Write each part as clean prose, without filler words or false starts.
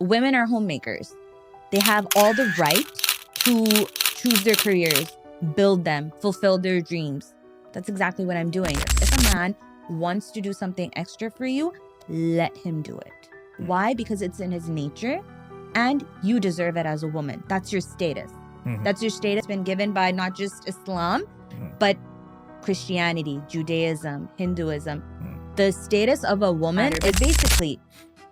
women are homemakers. They have all the right to choose their careers, build them, fulfill their dreams. That's exactly what I'm doing. If a man wants to do something extra for you, let him do it. Why? Because it's in his nature and you deserve it as a woman. That's your status. That's your status been given by not just Islam, but Christianity, Judaism, Hinduism. The status of a woman is basically,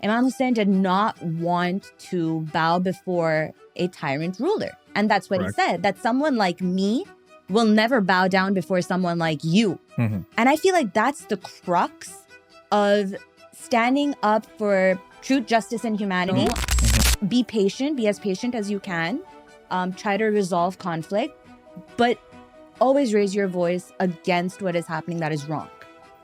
Imam Hussein did not want to bow before a tyrant ruler. And that's what he said, that someone like me will never bow down before someone like you. And I feel like that's the crux of standing up for truth, justice, and humanity. Be patient, be as patient as you can. Try to resolve conflict, but always raise your voice against what is happening that is wrong.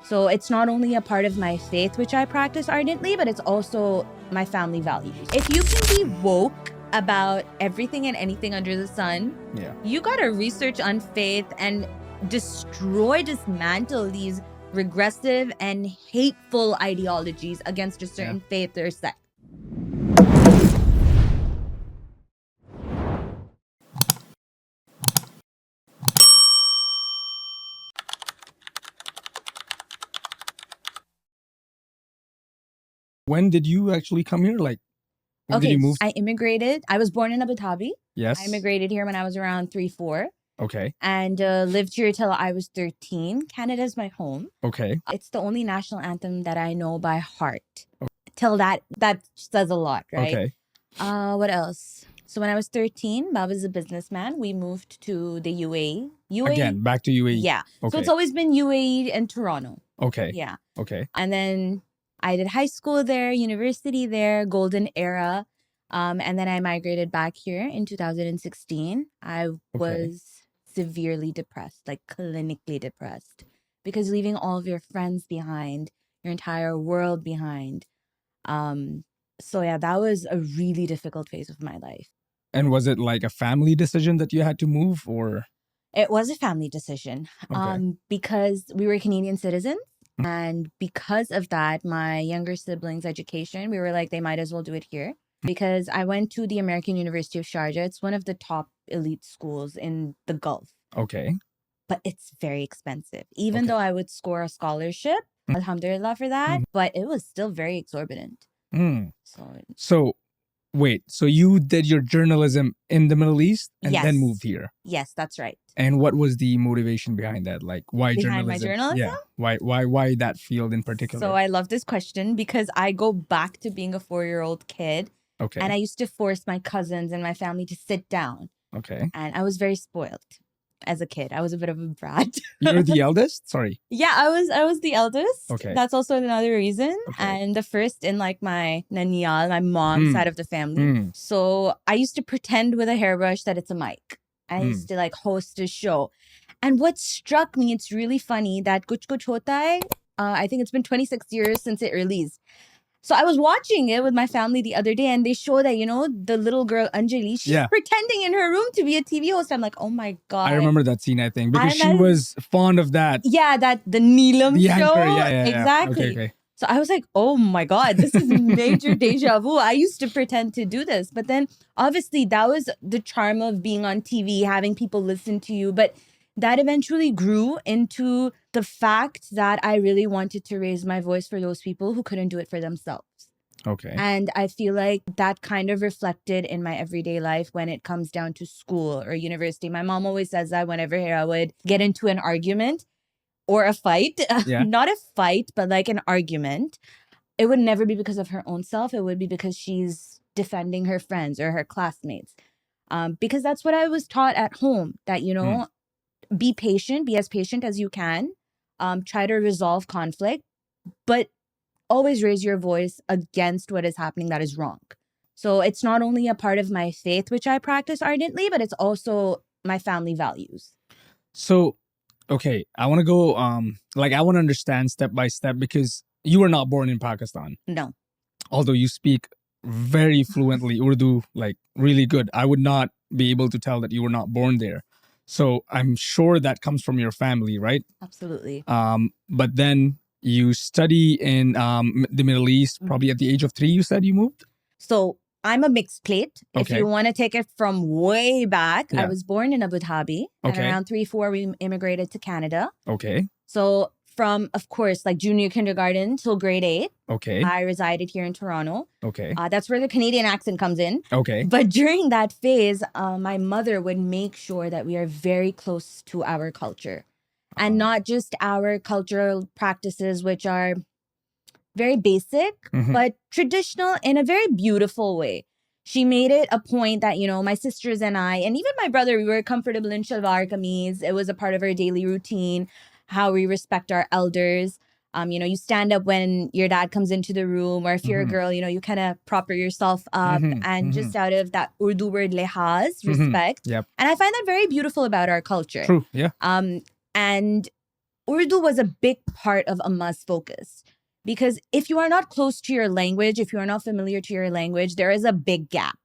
So it's not only a part of my faith, which I practice ardently, but it's also my family values. If you can be woke about everything and anything under the sun, you gotta research on faith and dismantle these regressive and hateful ideologies against a certain faith or sect. When did you actually come here? Like, when did you move? I immigrated. I was born in Abu Dhabi. Yes. I immigrated here when I was around 3-4. Okay. And lived here till I was 13. Canada's my home. Okay. It's the only national anthem that I know by heart. Till that says a lot, right? Okay. What else? So when I was 13, Baba's a businessman. We moved to the UAE. Again, back to UAE. Yeah. Okay. So it's always been UAE and Toronto. Okay. Yeah. Okay. And then I did high school there, university there, golden era. And then I migrated back here in 2016. I was severely depressed, like clinically depressed, because leaving all of your friends behind, your entire world behind. So yeah, that was a really difficult phase of my life. And was it like a family decision that you had to move, or? It was a family decision, because we were Canadian citizens. And because of that, my younger siblings' education, we were like, they might as well do it here. Because I went to the American University of Sharjah. It's one of the top elite schools in the Gulf. Okay. But it's very expensive. Even though I would score a scholarship, alhamdulillah for that, but it was still very exorbitant. So, wait, so you did your journalism in the Middle East and then moved here? Yes, that's right. And what was the motivation behind that? Like, why behind journalism? My journalism? Yeah. Why that field in particular? So I love this question because I go back to being a 4-year-old kid. Okay. And I used to force my cousins and my family to sit down. Okay. And I was very spoiled as a kid. I was a bit of a brat. You're the eldest? Sorry. Yeah, I was the eldest. Okay. That's also another reason. Okay. And the first in like my naniyal, my mom's side of the family. So I used to pretend with a hairbrush that it's a mic. I used to like host a show. And what struck me, it's really funny that Kuch Kuch Hota Hai, I think it's been 26 years since it released. So I was watching it with my family the other day and they show that, you know, the little girl Anjali, she's pretending in her room to be a TV host. I'm like, oh my God. I remember that scene, I think, because she was fond of that. Yeah, the Neelam show. Anchor, yeah. Exactly. Okay. So I was like, oh my God, this is major deja vu. I used to pretend to do this. But then obviously that was the charm of being on TV, having people listen to you. But that eventually grew into the fact that I really wanted to raise my voice for those people who couldn't do it for themselves. Okay. And I feel like that kind of reflected in my everyday life when it comes down to school or university. My mom always says that whenever Hira would get into an argument or a fight, not a fight, but like an argument, it would never be because of her own self. It would be because she's defending her friends or her classmates. Because that's what I was taught at home, that, you know, be patient, be as patient as you can. Try to resolve conflict, but always raise your voice against what is happening that is wrong. So it's not only a part of my faith, which I practice ardently, but it's also my family values. So, okay, I want to go, I want to understand step by step, because you were not born in Pakistan. No. Although you speak very fluently Urdu, like really good. I would not be able to tell that you were not born there. So I'm sure that comes from your family, right? Absolutely. But then you study in the Middle East, probably at the age of 3, you said you moved? So I'm a mixed plate. If Okay. you want to take it from way back, I Yeah. was born in Abu Dhabi. And Okay. around 3-4, we immigrated to Canada. Okay. So from, of course, like junior kindergarten till grade 8, Okay. I resided here in Toronto. Okay. That's where the Canadian accent comes in. Okay. But during that phase, my mother would make sure that we are very close to our culture. And not just our cultural practices, which are very basic, but traditional in a very beautiful way. She made it a point that, you know, my sisters and I, and even my brother, we were comfortable in shalwar kameez. It was a part of our daily routine, how we respect our elders. You know, you stand up when your dad comes into the room, or if you're a girl, you know, you kind of proper yourself up, and just out of that Urdu word lehaz, respect. Yep. And I find that very beautiful about our culture. True. Yeah. And Urdu was a big part of Amma's focus. Because if you are not close to your language, if you are not familiar to your language, there is a big gap.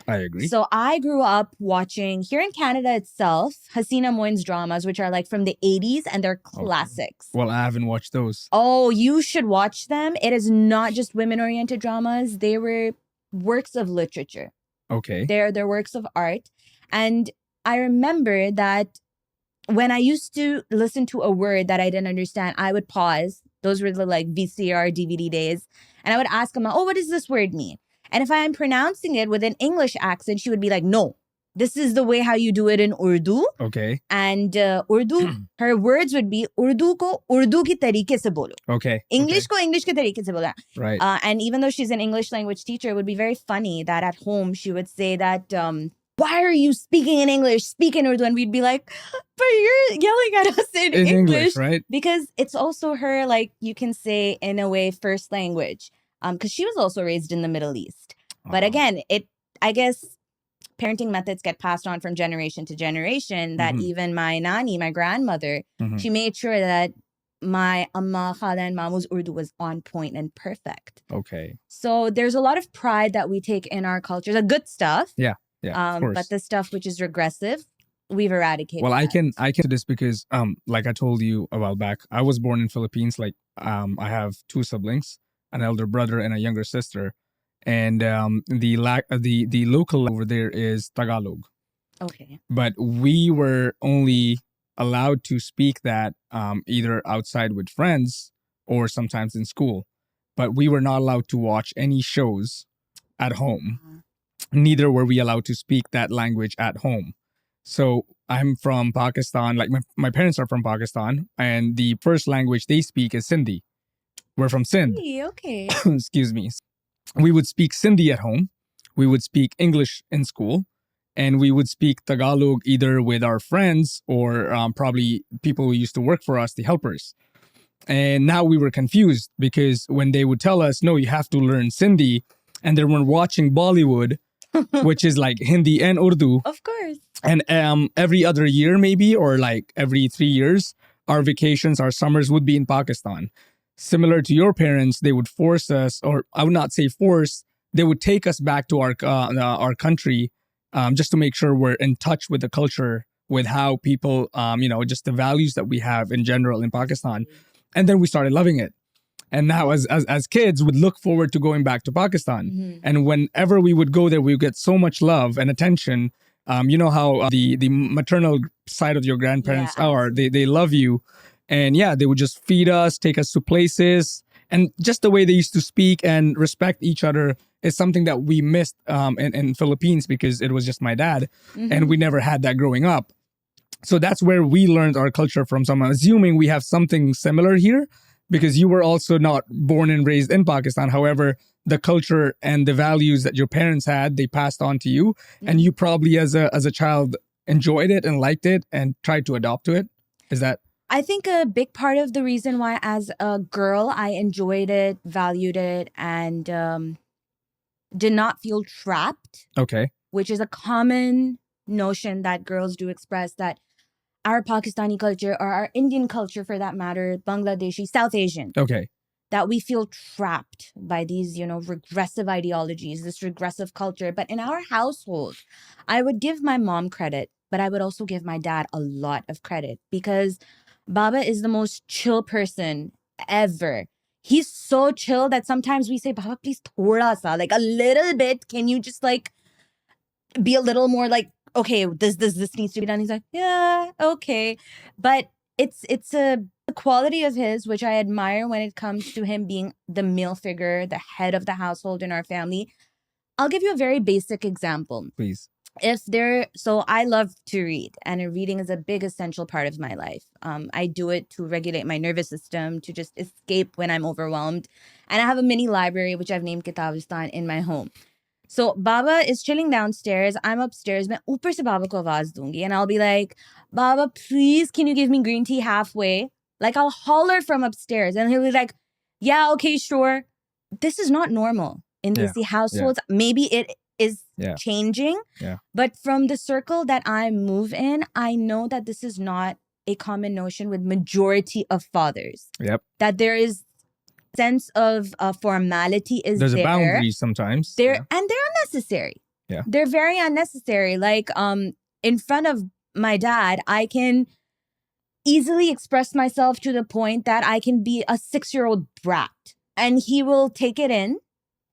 I agree. So I grew up watching, here in Canada itself, Hasina Moin's dramas, which are like from the 80s, and they're classics. Well, I haven't watched those. Oh, you should watch them. It is not just women-oriented dramas. They were works of literature. Okay. They're works of art. And I remember that when I used to listen to a word that I didn't understand, I would pause. Those were the like VCR, DVD days. And I would ask Amma, oh, what does this word mean? And if I am pronouncing it with an English accent, she would be like, no, this is the way how you do it in Urdu. Okay. And Urdu, her words would be, Urdu ko Urdu ki tarike se bolo. Okay. English ko English ke tarike se bolo. Right. And even though she's an English language teacher, it would be very funny that at home she would say that, why are you speaking in English? Speak in Urdu. And we'd be like, but you're yelling at us in English. Right? Because it's also her, like, you can say, in a way, first language. Because she was also raised in the Middle East. But again, I guess parenting methods get passed on from generation to generation, that even my nani, my grandmother, she made sure that my Amma, Khala, and Mamu's Urdu was on point and perfect. Okay. So there's a lot of pride that we take in our culture. The good stuff. Yeah. Yeah, of course. But the stuff which is regressive, we've eradicated. Well, that. I can do this because like I told you a while back, I was born in Philippines. Like I have 2 siblings, an elder brother and a younger sister, and the local over there is Tagalog. Okay. But we were only allowed to speak that either outside with friends or sometimes in school, but we were not allowed to watch any shows at home. Neither were we allowed to speak that language at home. So I'm from Pakistan, like my parents are from Pakistan, and the first language they speak is Sindhi. We're from Sindh. Okay. Excuse me. We would speak Sindhi at home. We would speak English in school. And we would speak Tagalog either with our friends or probably people who used to work for us, the helpers. And now we were confused because when they would tell us, no, you have to learn Sindhi, and then we're watching Bollywood, which is like Hindi and Urdu. Of course. And every other year, maybe, or like every 3 years, our vacations, our summers would be in Pakistan. Similar to your parents, they would force us, or I would not say force, they would take us back to our country just to make sure we're in touch with the culture, with how people, just the values that we have in general in Pakistan. And then we started loving it. And now as kids, we'd look forward to going back to Pakistan. And whenever we would go there, we would get so much love and attention. You know how the maternal side of your grandparents are. They love you. And yeah, they would just feed us, take us to places. And just the way they used to speak and respect each other is something that we missed in Philippines because it was just my dad. And we never had that growing up. So that's where we learned our culture from. So I'm assuming we have something similar here, because you were also not born and raised in Pakistan. However, the culture and the values that your parents had, they passed on to you. And you probably as a child enjoyed it and liked it and tried to adopt to it. Is that? I think a big part of the reason why as a girl, I enjoyed it, valued it, and did not feel trapped. Okay. Which is a common notion that girls do express, that our Pakistani culture, or our Indian culture for that matter, Bangladeshi, South Asian. Okay. That we feel trapped by these, regressive ideologies, this regressive culture. But in our household, I would give my mom credit, but I would also give my dad a lot of credit, because Baba is the most chill person ever. He's so chill that sometimes we say, Baba, please thoda sa, like a little bit. Can you just like be a little more like, okay, this needs to be done? He's like, yeah, okay. But it's a quality of his which I admire when it comes to him being the male figure, the head of the household in our family. I'll give you a very basic example. Please. So I love to read, and reading is a big essential part of my life. I do it to regulate my nervous system, to just escape when I'm overwhelmed. And I have a mini library, which I've named Kitabistan, in my home. So Baba is chilling downstairs. I'm upstairs. मैं ऊपर से Baba को आवाज दूंगी, and I'll be like, Baba, please, can you give me green tea halfway? Like, I'll holler from upstairs, and he'll be like, yeah, okay, sure. This is not normal in Desi households. Maybe it is changing. But from the circle that I move in, I know that this is not a common notion with majority of fathers. That there is sense of formality is There's there. a boundary sometimes. And they're unnecessary. They're very unnecessary. Like in front of my dad, I can easily express myself to the point that I can be a 6-year-old brat. And he will take it in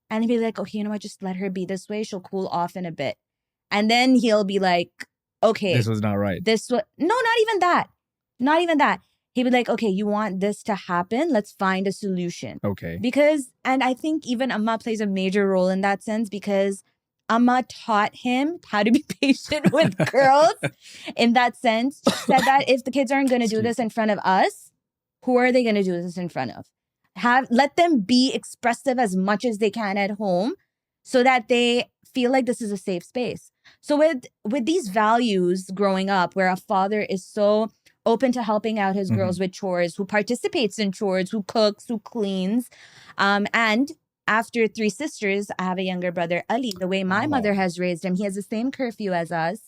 and he'll be like, okay, you know what, just let her be this way. She'll cool off in a bit. And then he'll be like, okay. This was not right. No, not even that. Not even that. He'd be like, okay, you want this to happen? Let's find a solution. Okay. Because, and I think even Amma plays a major role in that sense, because Amma taught him how to be patient with girls in that sense. She said that if the kids aren't going to do this in front of us, who are they going to do this in front of? Let them be expressive as much as they can at home so that they feel like this is a safe space. So with these values growing up, where a father is so open to helping out his girls with chores, who participates in chores, who cooks, who cleans, and after 3 sisters, I have a younger brother, Ali. The way my mother has raised him, he has the same curfew as us.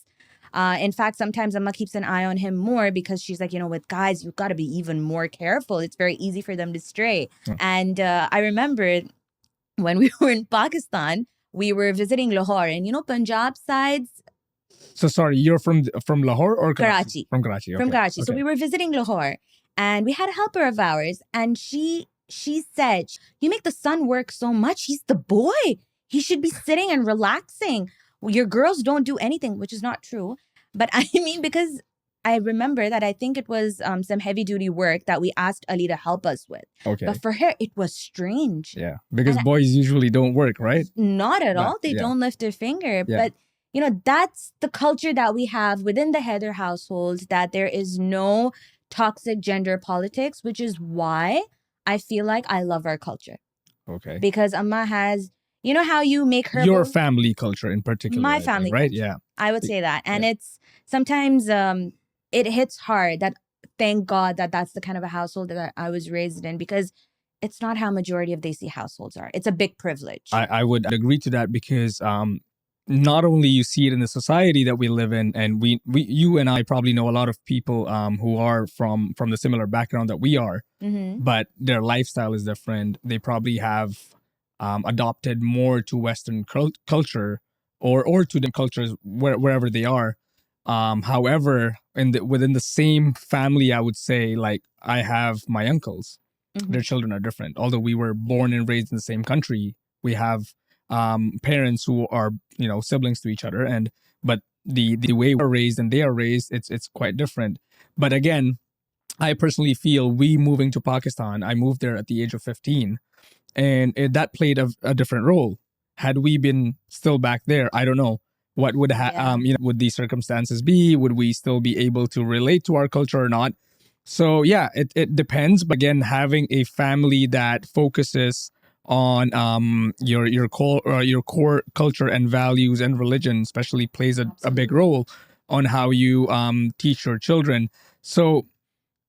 In fact, sometimes Amma keeps an eye on him more because she's like, you know, with guys, you've got to be even more careful. It's very easy for them to stray. And I remember when we were in Pakistan, we were visiting Lahore, and you know, Punjab sides. So sorry, you're from Lahore or Karachi? From Karachi. Okay. From Karachi. Okay. So we were visiting Lahore, and we had a helper of ours, and she said, you make the son work so much. He's the boy. He should be sitting and relaxing. Your girls don't do anything, which is not true. But I mean, because I remember that I think it was some heavy duty work that we asked Ali to help us with. Okay. But for her, it was strange. Yeah, because boys usually don't work, right? Not at all. They don't lift their finger. Yeah. But, you know, that's the culture that we have within the Heather household, that there is no toxic gender politics, which is why I feel like I love our culture. Okay. Because Amma has... You know how you make her... Your family culture in particular. My family culture, right? Culture. Yeah. I would say that. And it's sometimes it hits hard that, thank God, that's the kind of a household that I was raised in, because it's not how majority of Desi households are. It's a big privilege. I would agree to that, because not only you see it in the society that we live in, and you and I probably know a lot of people who are from the similar background that we are, but their lifestyle is different. They probably have adopted more to Western culture or to the cultures wherever they are. However, within the same family, I would say, like, I have my uncles. Their children are different. Although we were born and raised in the same country, we have parents who are, you know, siblings to each other. But the way we're raised and they are raised, it's quite different. But again, I personally feel we moving to Pakistan, I moved there at the age of 15. And that played a different role. Had we been still back there, I don't know what would would these circumstances be? Would we still be able to relate to our culture or not? So yeah, it depends. But again, having a family that focuses on your core culture and values and religion, especially, plays a big role on how you teach your children. So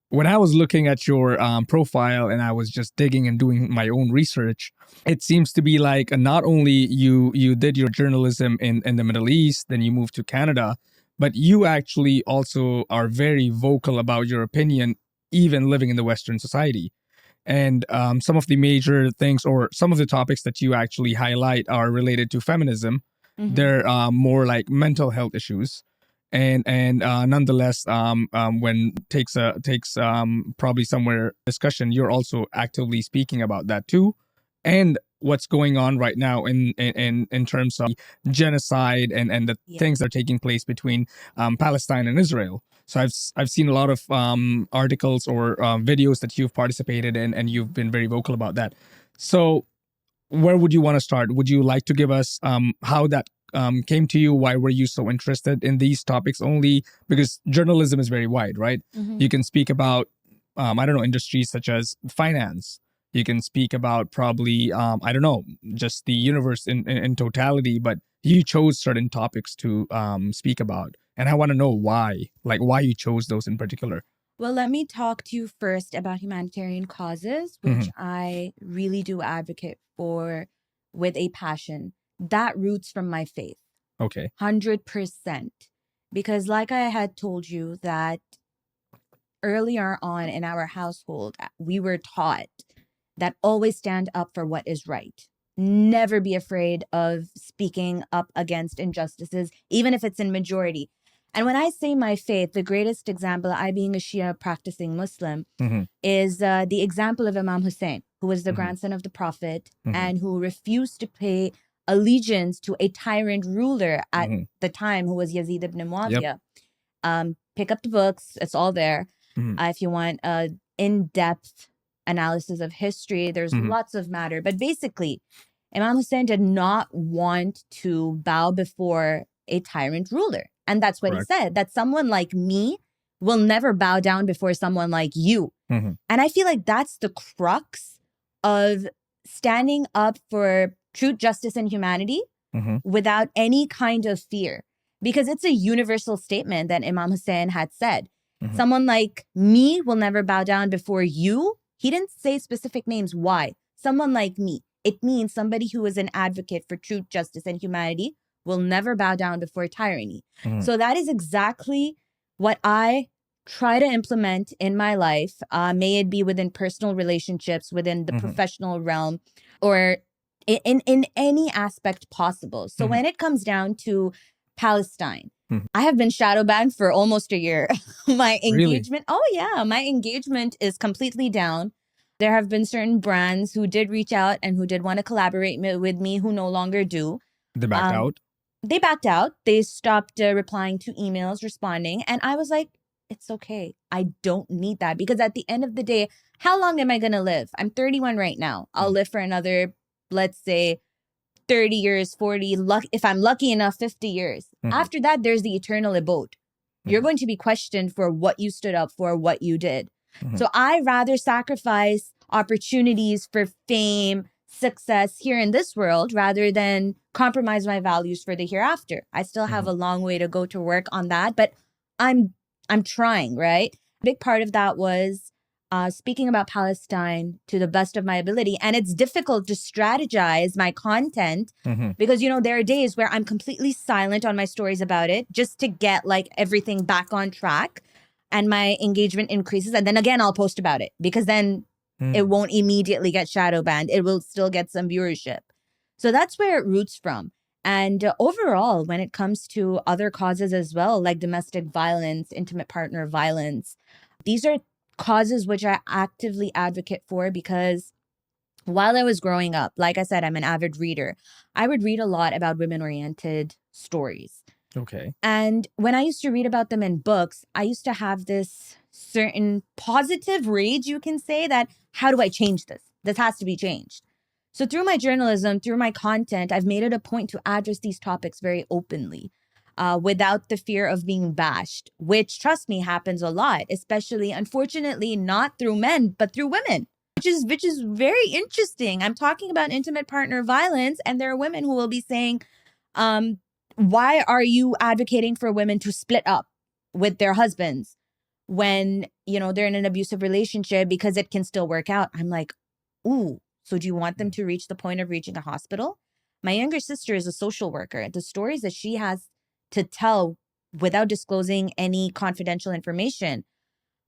when I was looking at your profile and I was just digging and doing my own research, it seems to be like not only you did your journalism in the Middle East, then you moved to Canada, but you actually also are very vocal about your opinion, even living in the Western society. And some of the major things, or some of the topics that you actually highlight, are related to feminism. They're more like mental health issues. and nonetheless, when takes probably somewhere discussion, you're also actively speaking about that too, and what's going on right now in terms of genocide and the things that are taking place between Palestine and Israel. So I've seen a lot of articles or videos that you've participated in, and you've been very vocal about that. So where would you want to start? Would you like to give us how that came to you? Why were you so interested in these topics only? Because journalism is very wide, right? Mhm. You can speak about, I don't know, industries such as finance. You can speak about probably, I don't know, just the universe in totality, but you chose certain topics to speak about. And I want to know why, like why you chose those in particular. Well, let me talk to you first about humanitarian causes, which I really do advocate for with a passion. That roots from my faith. Okay. 100%. Because like I had told you that earlier on in our household, we were taught that always stand up for what is right. Never be afraid of speaking up against injustices, even if it's in majority. And when I say my faith, the greatest example, I being a Shia practicing Muslim, is the example of Imam Hussein, who was the grandson of the Prophet and who refused to pay allegiance to a tyrant ruler at the time, who was Yazid ibn Muawiyah. Pick up the books, it's all there. If you want in-depth analysis of history, there's lots of matter. But basically, Imam Hussein did not want to bow before a tyrant ruler. And that's what he said, that someone like me will never bow down before someone like you. And I feel like that's the crux of standing up for truth, justice, and humanity without any kind of fear. Because it's a universal statement that Imam Hussein had said. Someone like me will never bow down before you. He didn't say specific names. Why? Someone like me. It means somebody who is an advocate for truth, justice, and humanity will never bow down before tyranny. So that is exactly what I try to implement in my life, may it be within personal relationships, within the professional realm, or in any aspect possible. So when it comes down to Palestine, I have been shadow banned for almost a year. My engagement, my engagement is completely down. There have been certain brands who did reach out and who did want to collaborate with me who no longer do. They backed out? They backed out. They stopped replying to emails, responding. And I was like, it's okay. I don't need that, because at the end of the day, how long am I going to live? I'm 31 right now. I'll live for another, let's say, 30 years, 40, if I'm lucky enough, 50 years. After that, there's the eternal abode. You're going to be questioned for what you stood up for, what you did. So I rather sacrifice opportunities for fame, success here in this world rather than compromise my values for the hereafter. I still have a long way to go to work on that, but I'm trying, right? A big part of that was speaking about Palestine to the best of my ability. And it's difficult to strategize my content because, you know, there are days where I'm completely silent on my stories about it just to get like everything back on track and my engagement increases. And then again, I'll post about it because then it won't immediately get shadow banned. It will still get some viewership. So that's where it roots from. And overall, when it comes to other causes as well, like domestic violence, intimate partner violence, these are causes which I actively advocate for because while I was growing up, like I said, I'm an avid reader. I would read a lot about women-oriented stories. Okay. And when I used to read about them in books, I used to have this certain positive rage, you can say, that how do I change this? This has to be changed. So through my journalism, through my content, I've made it a point to address these topics very openly. Without the fear of being bashed, which, trust me, happens a lot, especially, unfortunately, not through men, but through women, which is very interesting. I'm talking about intimate partner violence, and there are women who will be saying, why are you advocating for women to split up with their husbands when, you know, they're in an abusive relationship because it can still work out? I'm like, ooh, so do you want them to reach the point of reaching a hospital? My younger sister is a social worker. The stories that she has to tell without disclosing any confidential information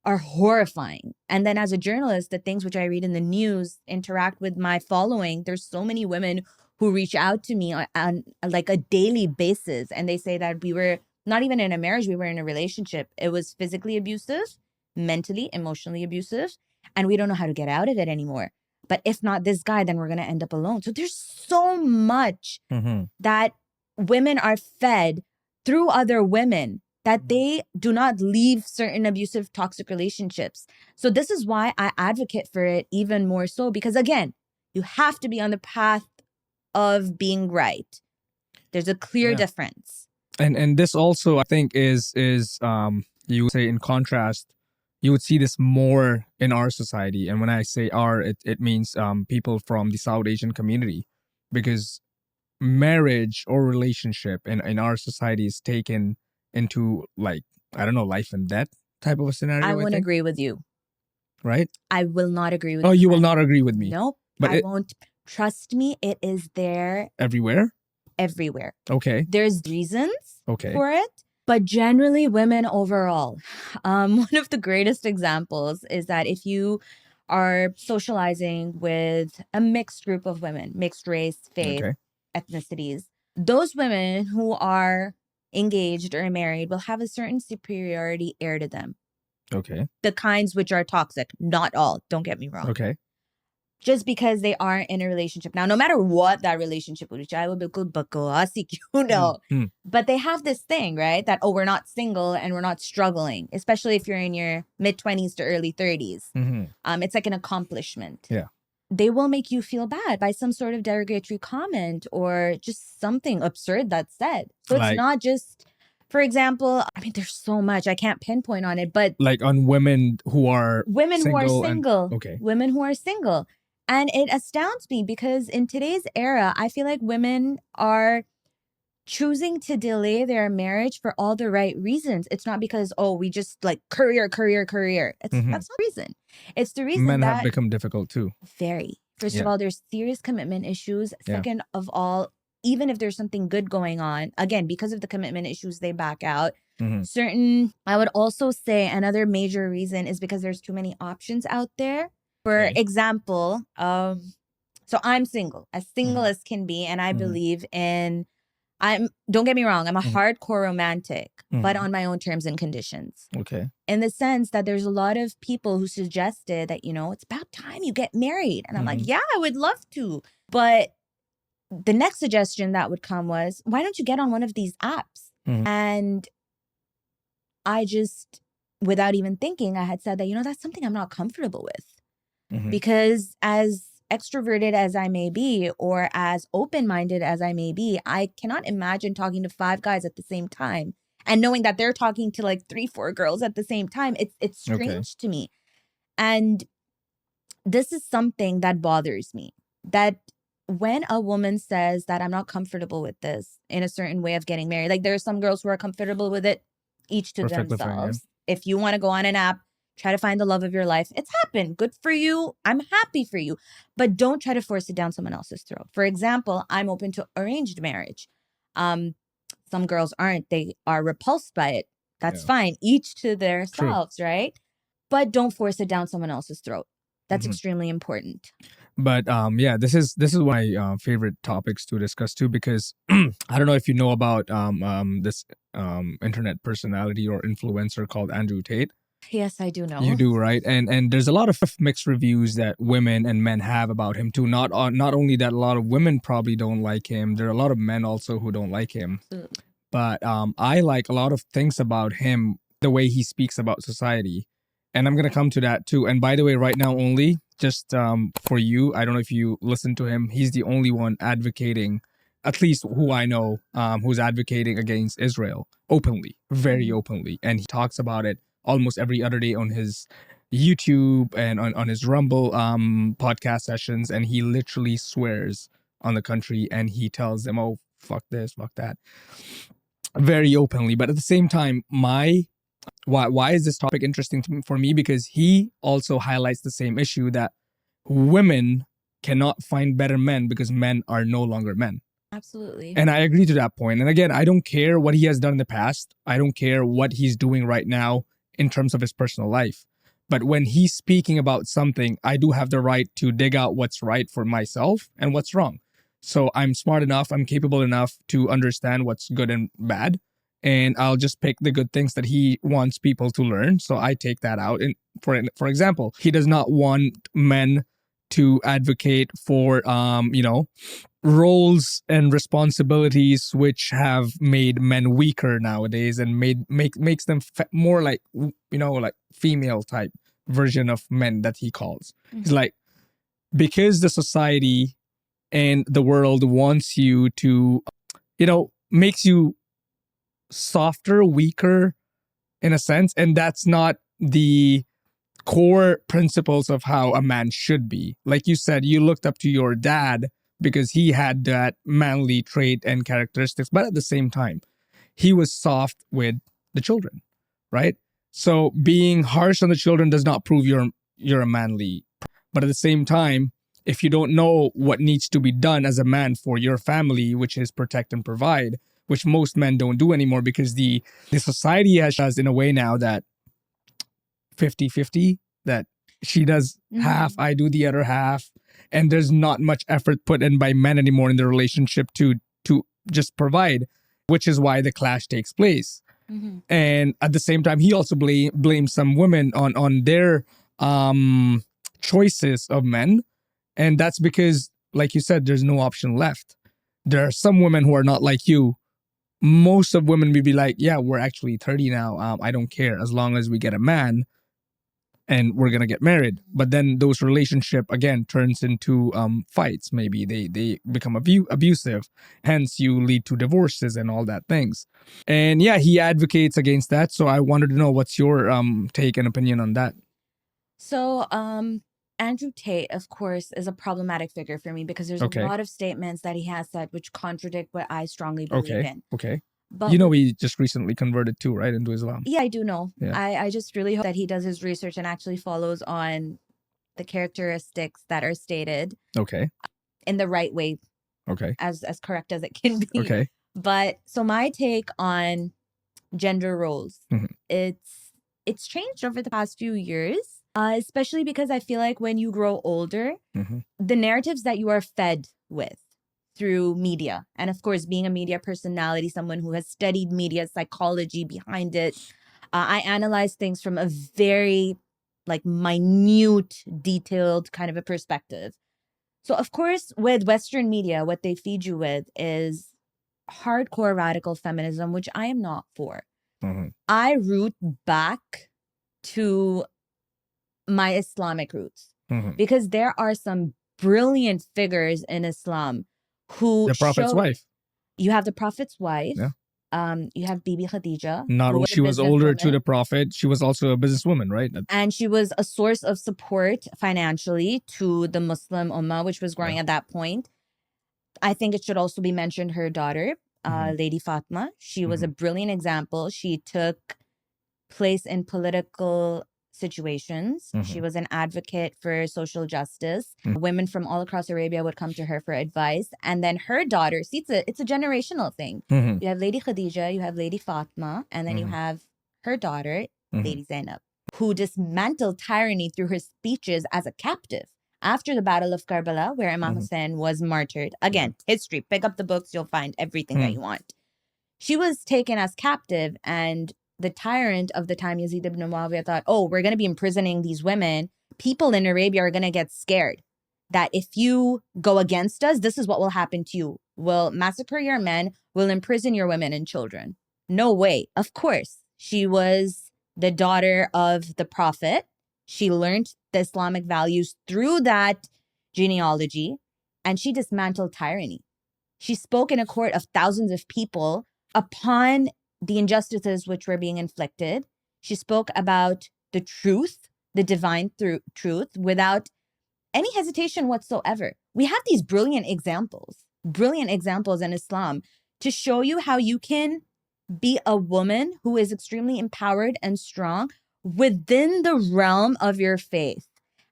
are horrifying. And then as a journalist, the things which I read in the news interact with my following. There's so many women who reach out to me on like a daily basis. And they say that we were not even in a marriage, we were in a relationship. It was physically abusive, mentally, emotionally abusive, and we don't know how to get out of it anymore. But if not this guy, then we're going to end up alone. So there's so much that women are fed through other women that they do not leave certain abusive, toxic relationships. So this is why I advocate for it even more so, because again, you have to be on the path of being right. There's a clear difference. And this also, I think, is you would say in contrast, you would see this more in our society. And when I say our, it means people from the South Asian community, because marriage or relationship in our society is taken into, like, I don't know, life and death type of a scenario. I won't agree with you. Right? I will not agree with you. Oh, you will not agree with me? Nope. But I won't. Trust me, it is there. Everywhere? Everywhere. Okay. There's reasons for it. But generally, women overall, one of the greatest examples is that if you are socializing with a mixed group of women, mixed race, faith, ethnicities, those women who are engaged or married will have a certain superiority air to them. Okay. The kinds which are toxic, not all, don't get me wrong. Okay. Just because they aren't in a relationship. Now, no matter what that relationship would be, but they have this thing, right? That, oh, we're not single and we're not struggling, especially if you're in your mid-20s to early 30s. It's like an accomplishment. Yeah. They will make you feel bad by some sort of derogatory comment or just something absurd that's said. So it's not just, for example, I mean, there's so much. I can't pinpoint on it, but like on women who are single. Women who are single. And it astounds me because in today's era, I feel like women are choosing to delay their marriage for all the right reasons. It's not because, oh, we just like career. That's not the reason. It's the reason men that have become difficult too. Very. First of all, there's serious commitment issues. Second of all, even if there's something good going on, again, because of the commitment issues, they back out. I would also say another major reason is because there's too many options out there. For example, so I'm single as can be, and I believe in, don't get me wrong, I'm a hardcore romantic, but on my own terms and conditions. Okay. In the sense that there's a lot of people who suggested that, it's about time you get married. And I'm like, yeah, I would love to. But the next suggestion that would come was, why don't you get on one of these apps? And I just, without even thinking, I had said that, that's something I'm not comfortable with. Because as extroverted as I may be, or as open-minded as I may be, I cannot imagine talking to 5 guys at the same time and knowing that they're talking to like 3-4 girls at the same time. It's strange to me. And this is something that bothers me, that when a woman says that I'm not comfortable with this in a certain way of getting married, like there are some girls who are comfortable with it, each to themselves. If you want to go on an app, try to find the love of your life. It's happened. Good for you. I'm happy for you. But don't try to force it down someone else's throat. For example, I'm open to arranged marriage. Some girls aren't. They are repulsed by it. That's fine. Each to themselves, right? But don't force it down someone else's throat. That's extremely important. But this is one of my favorite topics to discuss too, because I don't know if you know about this internet personality or influencer called Andrew Tate. Yes, I do know. You do, right? And there's a lot of mixed reviews that women and men have about him too. Not only that, a lot of women probably don't like him. There are a lot of men also who don't like him. Absolutely. But I like a lot of things about him, the way he speaks about society. And I'm going to come to that too. And by the way, right now only, just for you, I don't know if you listen to him. He's the only one advocating, at least who I know, who's advocating against Israel openly, very openly. And he talks about it almost every other day on his YouTube and on his Rumble podcast sessions. And he literally swears on the country and he tells them, oh, fuck this, fuck that, very openly. But at the same time, why is this topic interesting for me? Because he also highlights the same issue that women cannot find better men because men are no longer men. Absolutely. And I agree to that point. And again, I don't care what he has done in the past. I don't care what he's doing right now in terms of his personal life. But when he's speaking about something, I do have the right to dig out what's right for myself and what's wrong. So I'm smart enough, I'm capable enough to understand what's good and bad. and I'll just pick the good things that he wants people to learn. So I take that out. And for example, he does not want men to advocate for roles and responsibilities which have made men weaker nowadays and makes them more like like female type version of men that he calls. He's like, because the society and the world wants you to makes you softer, weaker in a sense, and that's not the core principles of how a man should be. Like you said, you looked up to your dad because he had that manly trait and characteristics, but at the same time, he was soft with the children, right? So being harsh on the children does not prove you're a manly. But at the same time, if you don't know what needs to be done as a man for your family, which is protect and provide, which most men don't do anymore because the society has in a way now that 50-50, that she does half, I do the other half, and there's not much effort put in by men anymore in the relationship to just provide, which is why the clash takes place. And at the same time, he also blames some women on their choices of men, and that's because, like you said, there's no option left. There are some women who are not like you. Most of women would be like, yeah, we're actually 30 now. I don't care as long as we get a man and we're going to get married. But then those relationship again turns into fights. Maybe they become abusive. Hence you lead to divorces and all that things. And yeah, he advocates against that. So I wanted to know what's your take and opinion on that. So Andrew Tate, of course, is a problematic figure for me because there's a lot of statements that he has said which contradict what I strongly believe in. Okay. But he just recently converted too, right, into Islam? Yeah, I do know. Yeah. I just really hope that he does his research and actually follows on the characteristics that are stated. Okay. In the right way. Okay. As correct as it can be. Okay. But so my take on gender roles, it's changed over the past few years. Especially because I feel like when you grow older, the narratives that you are fed with through media, and of course, being a media personality, someone who has studied media psychology behind it, I analyze things from a very minute, detailed kind of a perspective. So of course, with Western media, what they feed you with is hardcore radical feminism, which I am not for. I root back to my Islamic roots because there are some brilliant figures in Islam who the Prophet's wife. You have the Prophet's wife. Yeah. You have Bibi Khadija. Not only she was older to the Prophet, she was also a businesswoman, right? And she was a source of support financially to the Muslim Ummah, which was growing at that point. I think it should also be mentioned her daughter, Lady Fatma. She was a brilliant example. She took place in political situations. She was an advocate for social justice. Women from all across Arabia would come to her for advice. And then her daughter, see, it's a generational thing. You have Lady Khadija, you have Lady Fatma, and then you have her daughter, Lady Zainab, who dismantled tyranny through her speeches as a captive after the Battle of Karbala, where Imam Hussein was martyred. Again, history, pick up the books, you'll find everything that you want. She was taken as captive, and the tyrant of the time, Yazid ibn Muawiyah, thought, oh, we're going to be imprisoning these women. People in Arabia are going to get scared that if you go against us, this is what will happen to you. We'll massacre your men, we'll imprison your women and children. No way. Of course, she was the daughter of the Prophet. She learned the Islamic values through that genealogy, and she dismantled tyranny. She spoke in a court of thousands of people upon the injustices which were being inflicted. She spoke about the truth, the divine truth, without any hesitation whatsoever. We have these brilliant examples in Islam to show you how you can be a woman who is extremely empowered and strong within the realm of your faith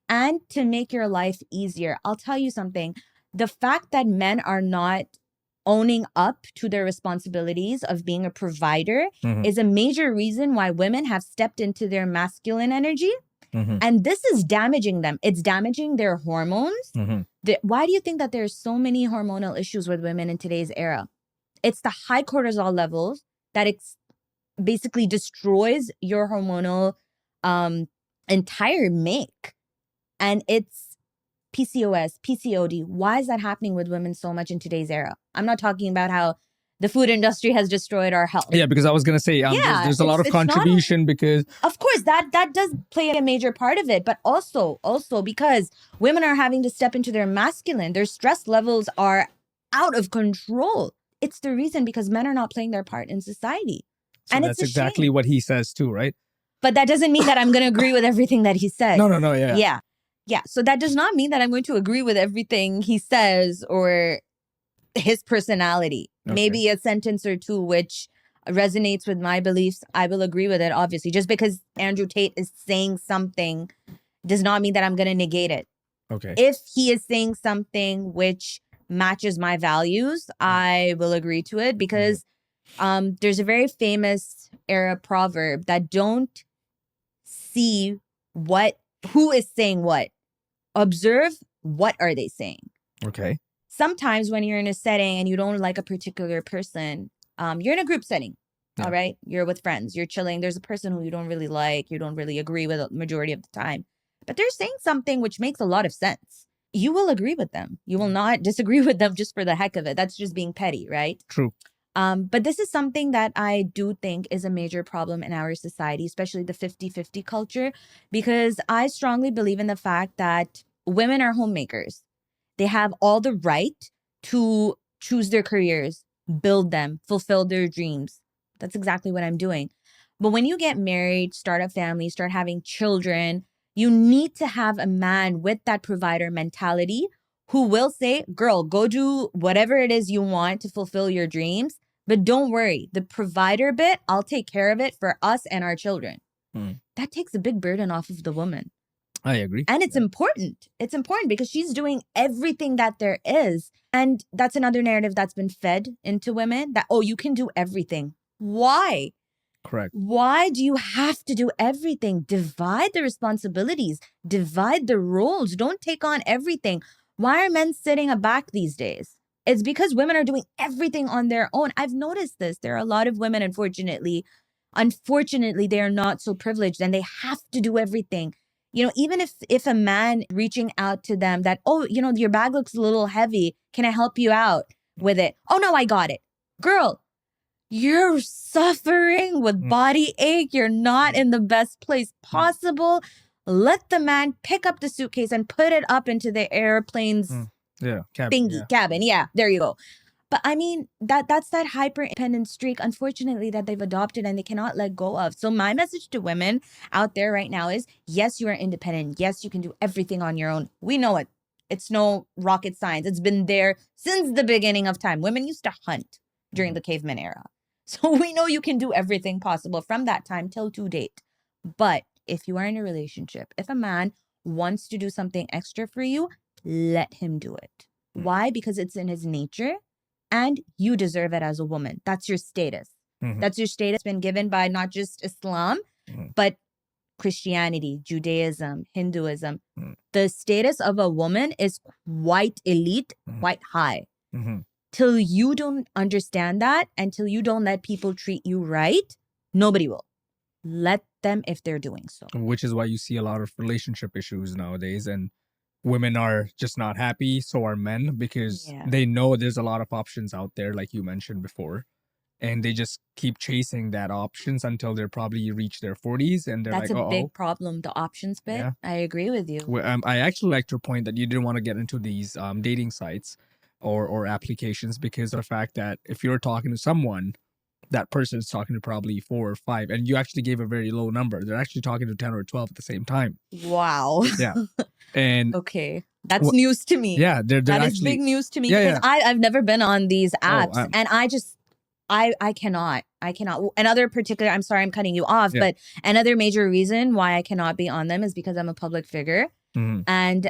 and to make your life easier. I'll tell you something. The fact that men are not owning up to their responsibilities of being a provider is a major reason why women have stepped into their masculine energy. And this is damaging them. It's damaging their hormones. Why do you think that there's so many hormonal issues with women in today's era? It's the high cortisol levels, that basically destroys your hormonal entire make. And it's PCOS, PCOD. Why is that happening with women so much in today's era? I'm not talking about how the food industry has destroyed our health. Yeah, because I was going to say, there's a lot of contribution because... Of course, that does play a major part of it. But also because women are having to step into their masculine, their stress levels are out of control. It's the reason because men are not playing their part in society. So and that's it's exactly what he says too, right? But that doesn't mean that I'm going to agree with everything that he says. No, Yeah. So that does not mean that I'm going to agree with everything he says or his personality. Okay. Maybe a sentence or two which resonates with my beliefs, I will agree with it, obviously. Just because Andrew Tate is saying something does not mean that I'm going to negate it. Okay. If he is saying something which matches my values, I will agree to it because there's a very famous era proverb that don't see who is saying what. Observe what are they saying. Okay. Sometimes when you're in a setting and you don't like a particular person, you're in a group setting, all right? You're with friends, you're chilling. There's a person who you don't really like, you don't really agree with the majority of the time. But they're saying something which makes a lot of sense. You will agree with them. You will not disagree with them just for the heck of it. That's just being petty, right? True. But this is something that I do think is a major problem in our society, especially the 50-50 culture, because I strongly believe in the fact that women are homemakers. They have all the right to choose their careers, build them, fulfill their dreams. That's exactly what I'm doing. But when you get married, start a family, start having children, you need to have a man with that provider mentality who will say, girl, go do whatever it is you want to fulfill your dreams. But don't worry, the provider bit, I'll take care of it for us and our children. That takes a big burden off of the woman. I agree. And it's important. It's important because she's doing everything that there is. And that's another narrative that's been fed into women that, oh, you can do everything. Why? Correct. Why do you have to do everything? Divide the responsibilities, divide the roles. Don't take on everything. Why are men sitting aback these days? It's because women are doing everything on their own. I've noticed this. There are a lot of women, unfortunately, they are not so privileged and they have to do everything. You know, even if a man reaching out to them that, oh, you know, your bag looks a little heavy. Can I help you out with it? Oh, no, I got it. Girl, you're suffering with body ache. You're not in the best place possible. Let the man pick up the suitcase and put it up into the airplane's cabin. Yeah, there you go. But I mean, that's that hyper-independent streak, unfortunately, that they've adopted and they cannot let go of. So my message to women out there right now is, yes, you are independent. Yes, you can do everything on your own. We know it. It's no rocket science. It's been there since the beginning of time. Women used to hunt during the caveman era. So we know you can do everything possible from that time till to date. But if you are in a relationship, if a man wants to do something extra for you, let him do it. Why? Because it's in his nature and you deserve it as a woman. That's your status. That's your status been given by not just Islam, but Christianity, Judaism, Hinduism. The status of a woman is quite elite, quite high. Till you don't understand that and till you don't let people treat you right, nobody will. Let them if they're doing so. Which is why you see a lot of relationship issues nowadays, and women are just not happy, so are men, because they know there's a lot of options out there, like you mentioned before, and they just keep chasing that options until they're probably reach their 40s, and they're That's like, a big problem, the options bit. Yeah. I agree with you. Well, I actually liked your point that you didn't want to get into these dating sites or applications because of the fact that if you're talking to someone, that person is talking to probably 4 or 5, and you actually gave a very low number. They're actually talking to 10 or 12 at the same time. Wow. Yeah. And okay, that's news to me. Yeah, they're that actually, is big news to me because I've never been on these apps, and I cannot. Another particular, I'm sorry, I'm cutting you off, but another major reason why I cannot be on them is because I'm a public figure, and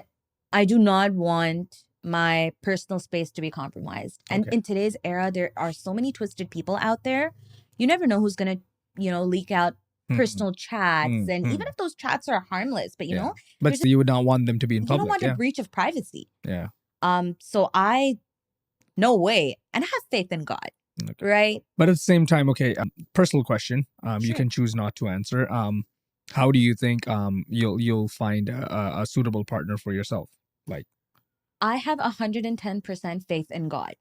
I do not want my personal space to be compromised. And in today's era, there are so many twisted people out there. You never know who's gonna, leak out personal chats, and even if those chats are harmless, but you know, but you would not want them to be in public. You don't want a breach of privacy. Yeah. So no way, and I have faith in God. Okay. right? But at the same time, okay, personal question. You Sure. can choose not to answer. How do you think you'll find a suitable partner for yourself? Like, I have 110% faith in God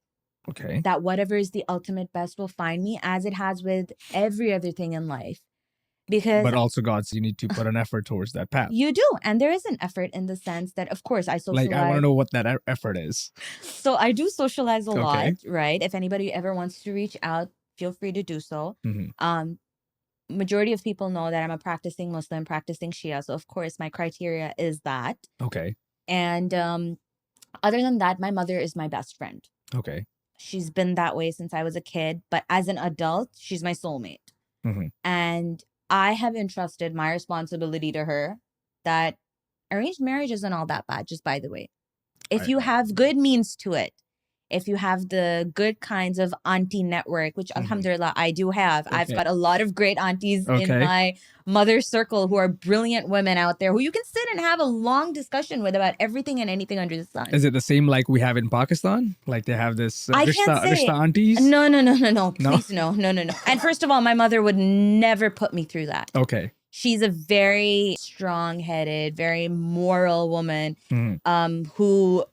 okay, that whatever is the ultimate best will find me, as it has with every other thing in life. Because but also God's you need to put an effort towards that path. you do, and there is an effort in the sense that, of course, I Like, I want to socialize. know what that effort is. So I do socialize a lot, Okay. right? If anybody ever wants to reach out, feel free to do so. Hmm. Majority of people know that I'm a practicing Muslim, practicing Shia. So of course my criteria is that. Okay. And other than that, my mother is my best friend. Okay. She's been that way since I was a kid, but as an adult, she's my soulmate. Hmm. And I have entrusted my responsibility to her that arranged marriage isn't all that bad, just by the way. If you have good means to it, if you have the good kinds of auntie network, which alhamdulillah I do have. I've Okay. got a lot of great aunties in Okay. my mother's circle who are brilliant women out there who you can sit and have a long discussion with about everything and anything under the sun. Is it the same like we have in Pakistan? Like they have this I can't say rishta aunties? no. No? Please no. And first of all, my mother would never put me through that. Okay. She's a very strong-headed, very moral woman, Mhm. who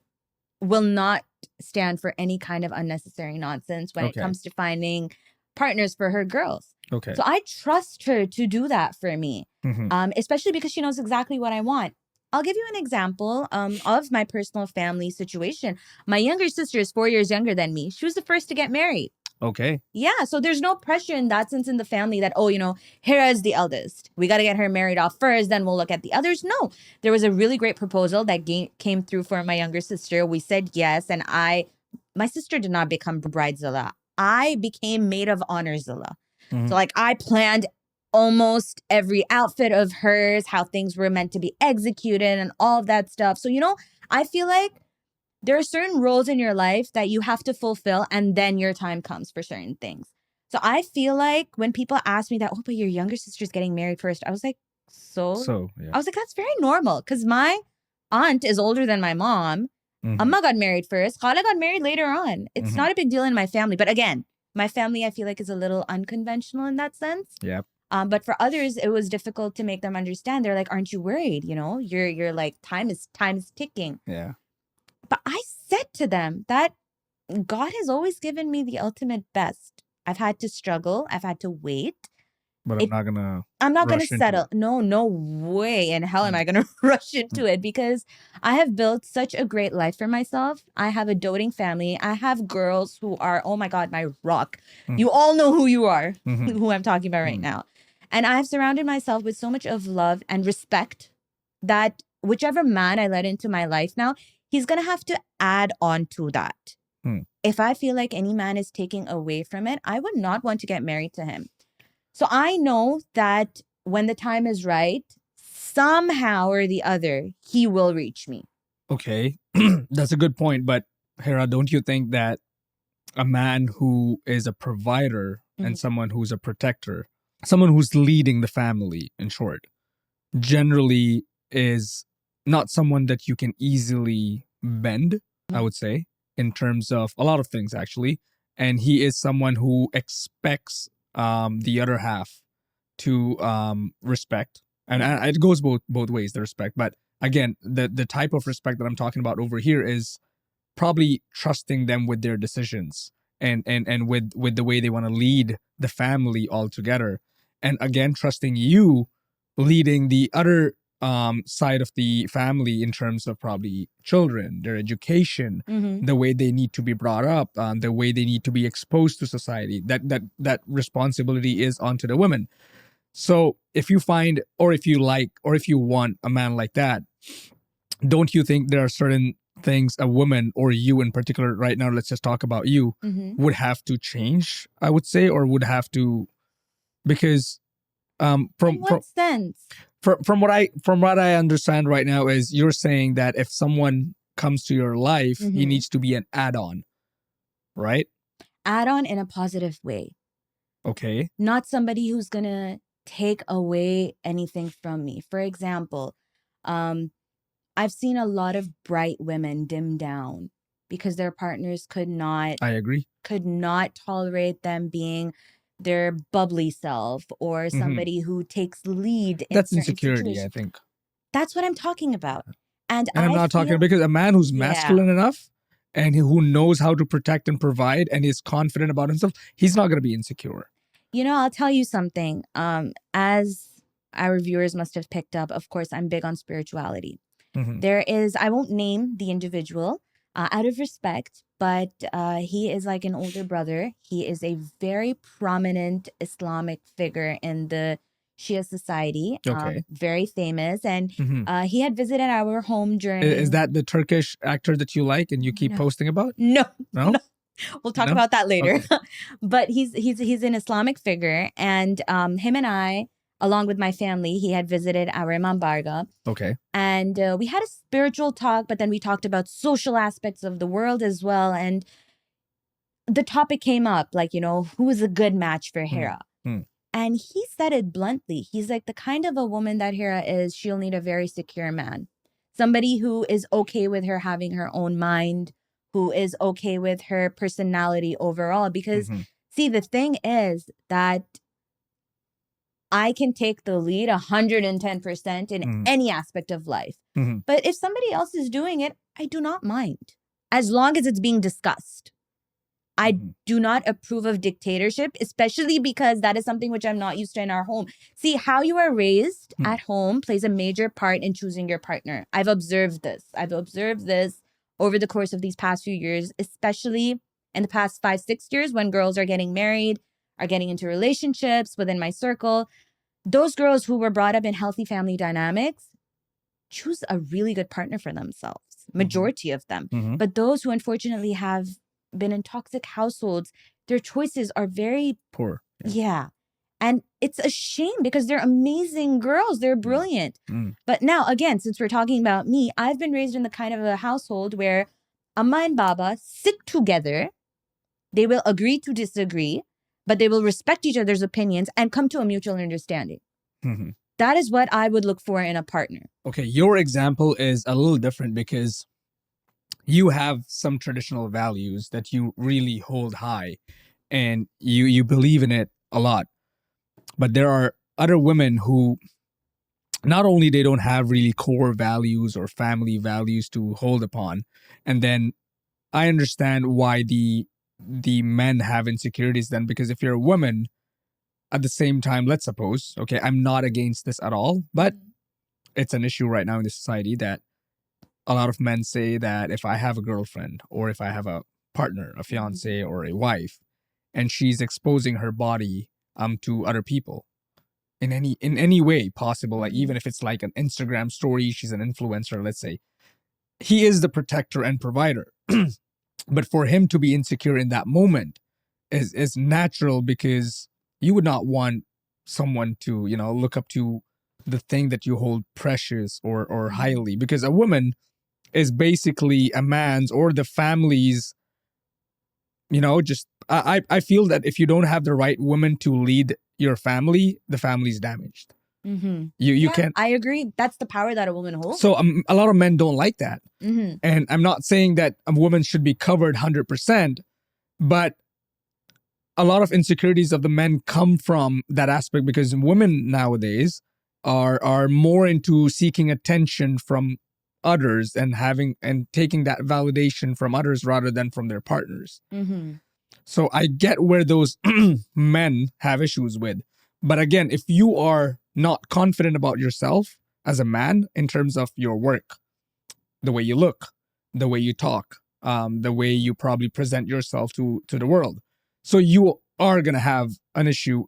will not stand for any kind of unnecessary nonsense when it Okay. comes to finding partners for her girls. Okay. So I trust her to do that for me, Mhm. especially because she knows exactly what I want. I'll give you an example of my personal family situation. My younger sister is 4 years younger than me. She was the first to get married. Okay. Yeah, so there's no pressure in that sense in the family that, oh, Hira is the eldest. We got to get her married off first, then we'll look at the others. No, there was a really great proposal that came through for my younger sister. We said yes, and my sister did not become bridezilla. I became maid of honorzilla. Mhm. So like I planned almost every outfit of hers, how things were meant to be executed and all of that stuff. So, I feel like there are certain roles in your life that you have to fulfill, and then your time comes for certain things. So I feel like when people ask me that, oh, but your younger sister's getting married first, I was like, Yeah. I was like, that's very normal because my aunt is older than my mom. Mhm. Amma got married first. Khala got married later on. It's Mhm. not a big deal in my family. But again, my family, I feel like, is a little unconventional in that sense. Yep. But for others, it was difficult to make them understand. They're like, aren't you worried? You're like, time is ticking. Yeah. But I said to them that God has always given me the ultimate best. I've had to struggle. I've had to wait. But I'm not gonna I'm not going to rush into settle. it. No way in hell am Mm. I going to rush into it, because I have built such a great life for myself. I have a doting family. I have girls who are, oh my God, my rock. Mm. You all know who you are, Mhm. who I'm talking about right Mm. now. And I've surrounded myself with so much of love and respect that whichever man I let into my life now, he's going to have to add on to that. Mm. If I feel like any man is taking away from it, I would not want to get married to him. So I know that when the time is right, somehow or the other, he will reach me. Okay. That's a good point. But Hera, don't you think that a man who is a provider and Mhm. someone who's a protector, someone who's leading the family, in short, generally is not someone that you can easily bend, I would say, in terms of a lot of things, actually. And he is someone who expects the other half to respect. And it goes both ways, the respect. But again, the type of respect that I'm talking about over here is probably trusting them with their decisions and with the way they want to lead the family all together, and again trusting you leading the other side of the family in terms of probably children, their education, Mhm. the way they need to be brought up, the way they need to be exposed to society. That responsibility is onto the women. So if you find, or if you like, or if you want a man like that, don't you think there are certain things a woman, or you in particular right now, let's just talk about you, Mhm. would have to change, I would say, or would have to, because In what sense? from what I understand right now is you're saying that if someone comes to your life, he Mhm. needs to be an add-on, right? Add on in a positive way, Okay. not somebody who's going to take away anything from me. For example, I've seen a lot of bright women dim down because their partners could not I agree. tolerate them being their bubbly self or somebody who takes lead in That's certain insecurity, situations. I think. That's what I'm talking about. And I'm I not talking feel, because a man who's yeah, masculine enough and who knows how to protect and provide and is confident about himself, he's not going to be insecure. you know, I'll tell you something. As our viewers must have picked up, of course, I'm big on spirituality. There is, I won't name the individual out of respect, but he is like an older brother. He is a very prominent Islamic figure in the Shia society, Okay. very famous. And he had visited our home during... Is that the Turkish actor that you like and you keep posting about? No, No? no. We'll talk No? about that later. Okay. But he's an Islamic figure, and him and I, along with my family, he had visited our Imam Barga. Okay. And we had a spiritual talk, but then we talked about social aspects of the world as well. And the topic came up, like, you know, who is a good match for Hira? And he said it bluntly. He's like, the kind of a woman that Hira is, she'll need a very secure man. Somebody who is okay with her having her own mind, who is okay with her personality overall. Because, see, the thing is that I can take the lead 110% in any aspect of life. But if somebody else is doing it, I do not mind, as long as it's being discussed. I do not approve of dictatorship, especially because that is something which I'm not used to in our home. See, how you are raised at home plays a major part in choosing your partner. I've observed this. Over the course of these past few years, especially in the past 5-6 years, when girls are getting married, are getting into relationships within my circle. Those girls who were brought up in healthy family dynamics choose a really good partner for themselves, majority of them. But those who unfortunately have been in toxic households, their choices are very poor. Yeah. And it's a shame because they're amazing girls. They're brilliant. But now, again, since we're talking about me, I've been raised in the kind of a household where Amma and Baba sit together. They will agree to disagree, but they will respect each other's opinions and come to a mutual understanding. That is what I would look for in a partner. Okay, your example is a little different because you have some traditional values that you really hold high and you believe in it a lot. But there are other women who not only they don't have really core values or family values to hold upon, and then I understand why the men have insecurities then, because if you're a woman, at the same time, let's suppose, okay, I'm not against this at all, but it's an issue right now in the society that a lot of men say that if I have a girlfriend or if I have a partner, a fiance or a wife, and she's exposing her body to other people in any way possible, like even if it's like an Instagram story, she's an influencer, let's say, he is the protector and provider. But for him to be insecure in that moment is natural, because you would not want someone to, you know, look up to the thing that you hold precious or highly, because a woman is basically a man's or the family's, you know, just I feel that if you don't have the right woman to lead your family, the family's damaged. You can't. I agree. That's the power that a woman holds. So a lot of men don't like that. And I'm not saying that a woman should be covered 100%, but a lot of insecurities of the men come from that aspect, because women nowadays are more into seeking attention from others and taking that validation from others rather than from their partners. So I get where those men have issues with. But again, if you are not confident about yourself as a man in terms of your work, the way you look, the way you talk, the way you probably present yourself to the world, so you are going to have an issue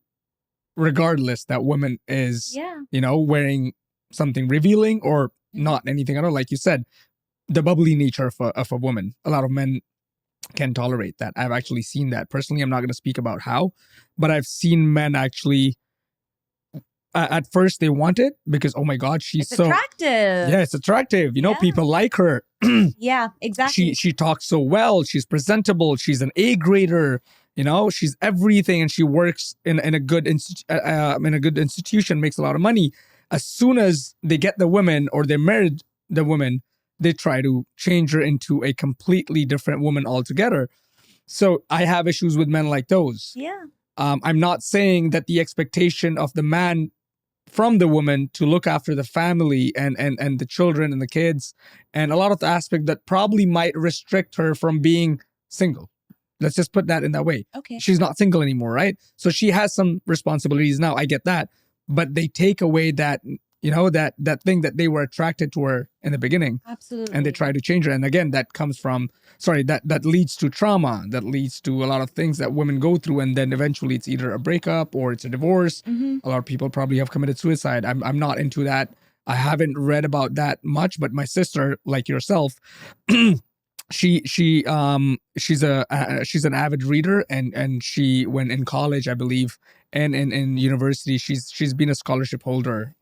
regardless that woman is, you know, wearing something revealing or not anything at all. Like you said, the bubbly nature of a woman, a lot of men can tolerate that. I've actually seen that personally. I'm not going to speak about how, but I've seen men actually at first they want it because, oh my God, she's so attractive. Yeah, it's attractive. You know, people like her. Yeah, exactly. She talks so well. She's presentable. She's an A grader. You know, she's everything, and she works in a good institution, makes a lot of money. As soon as they get the women or they married the woman, they try to change her into a completely different woman altogether. So I have issues with men like those. Yeah. I'm not saying that the expectation of the man from the woman to look after the family and the children and the kids and a lot of the aspect that probably might restrict her from being single. Let's just put that in that way. Okay. She's not single anymore, right? So she has some responsibilities now. I get that. But they take away that, that thing that they were attracted to her in the beginning. Absolutely. And they try to change her. And again, that comes from, that leads to trauma. That leads to a lot of things that women go through. And then eventually it's either a breakup or it's a divorce. Mm-hmm. A lot of people probably have committed suicide. I'm not into that. I haven't read about that much, but my sister, like yourself, she's an avid reader, and she, when in college, I believe, and in university, she's been a scholarship holder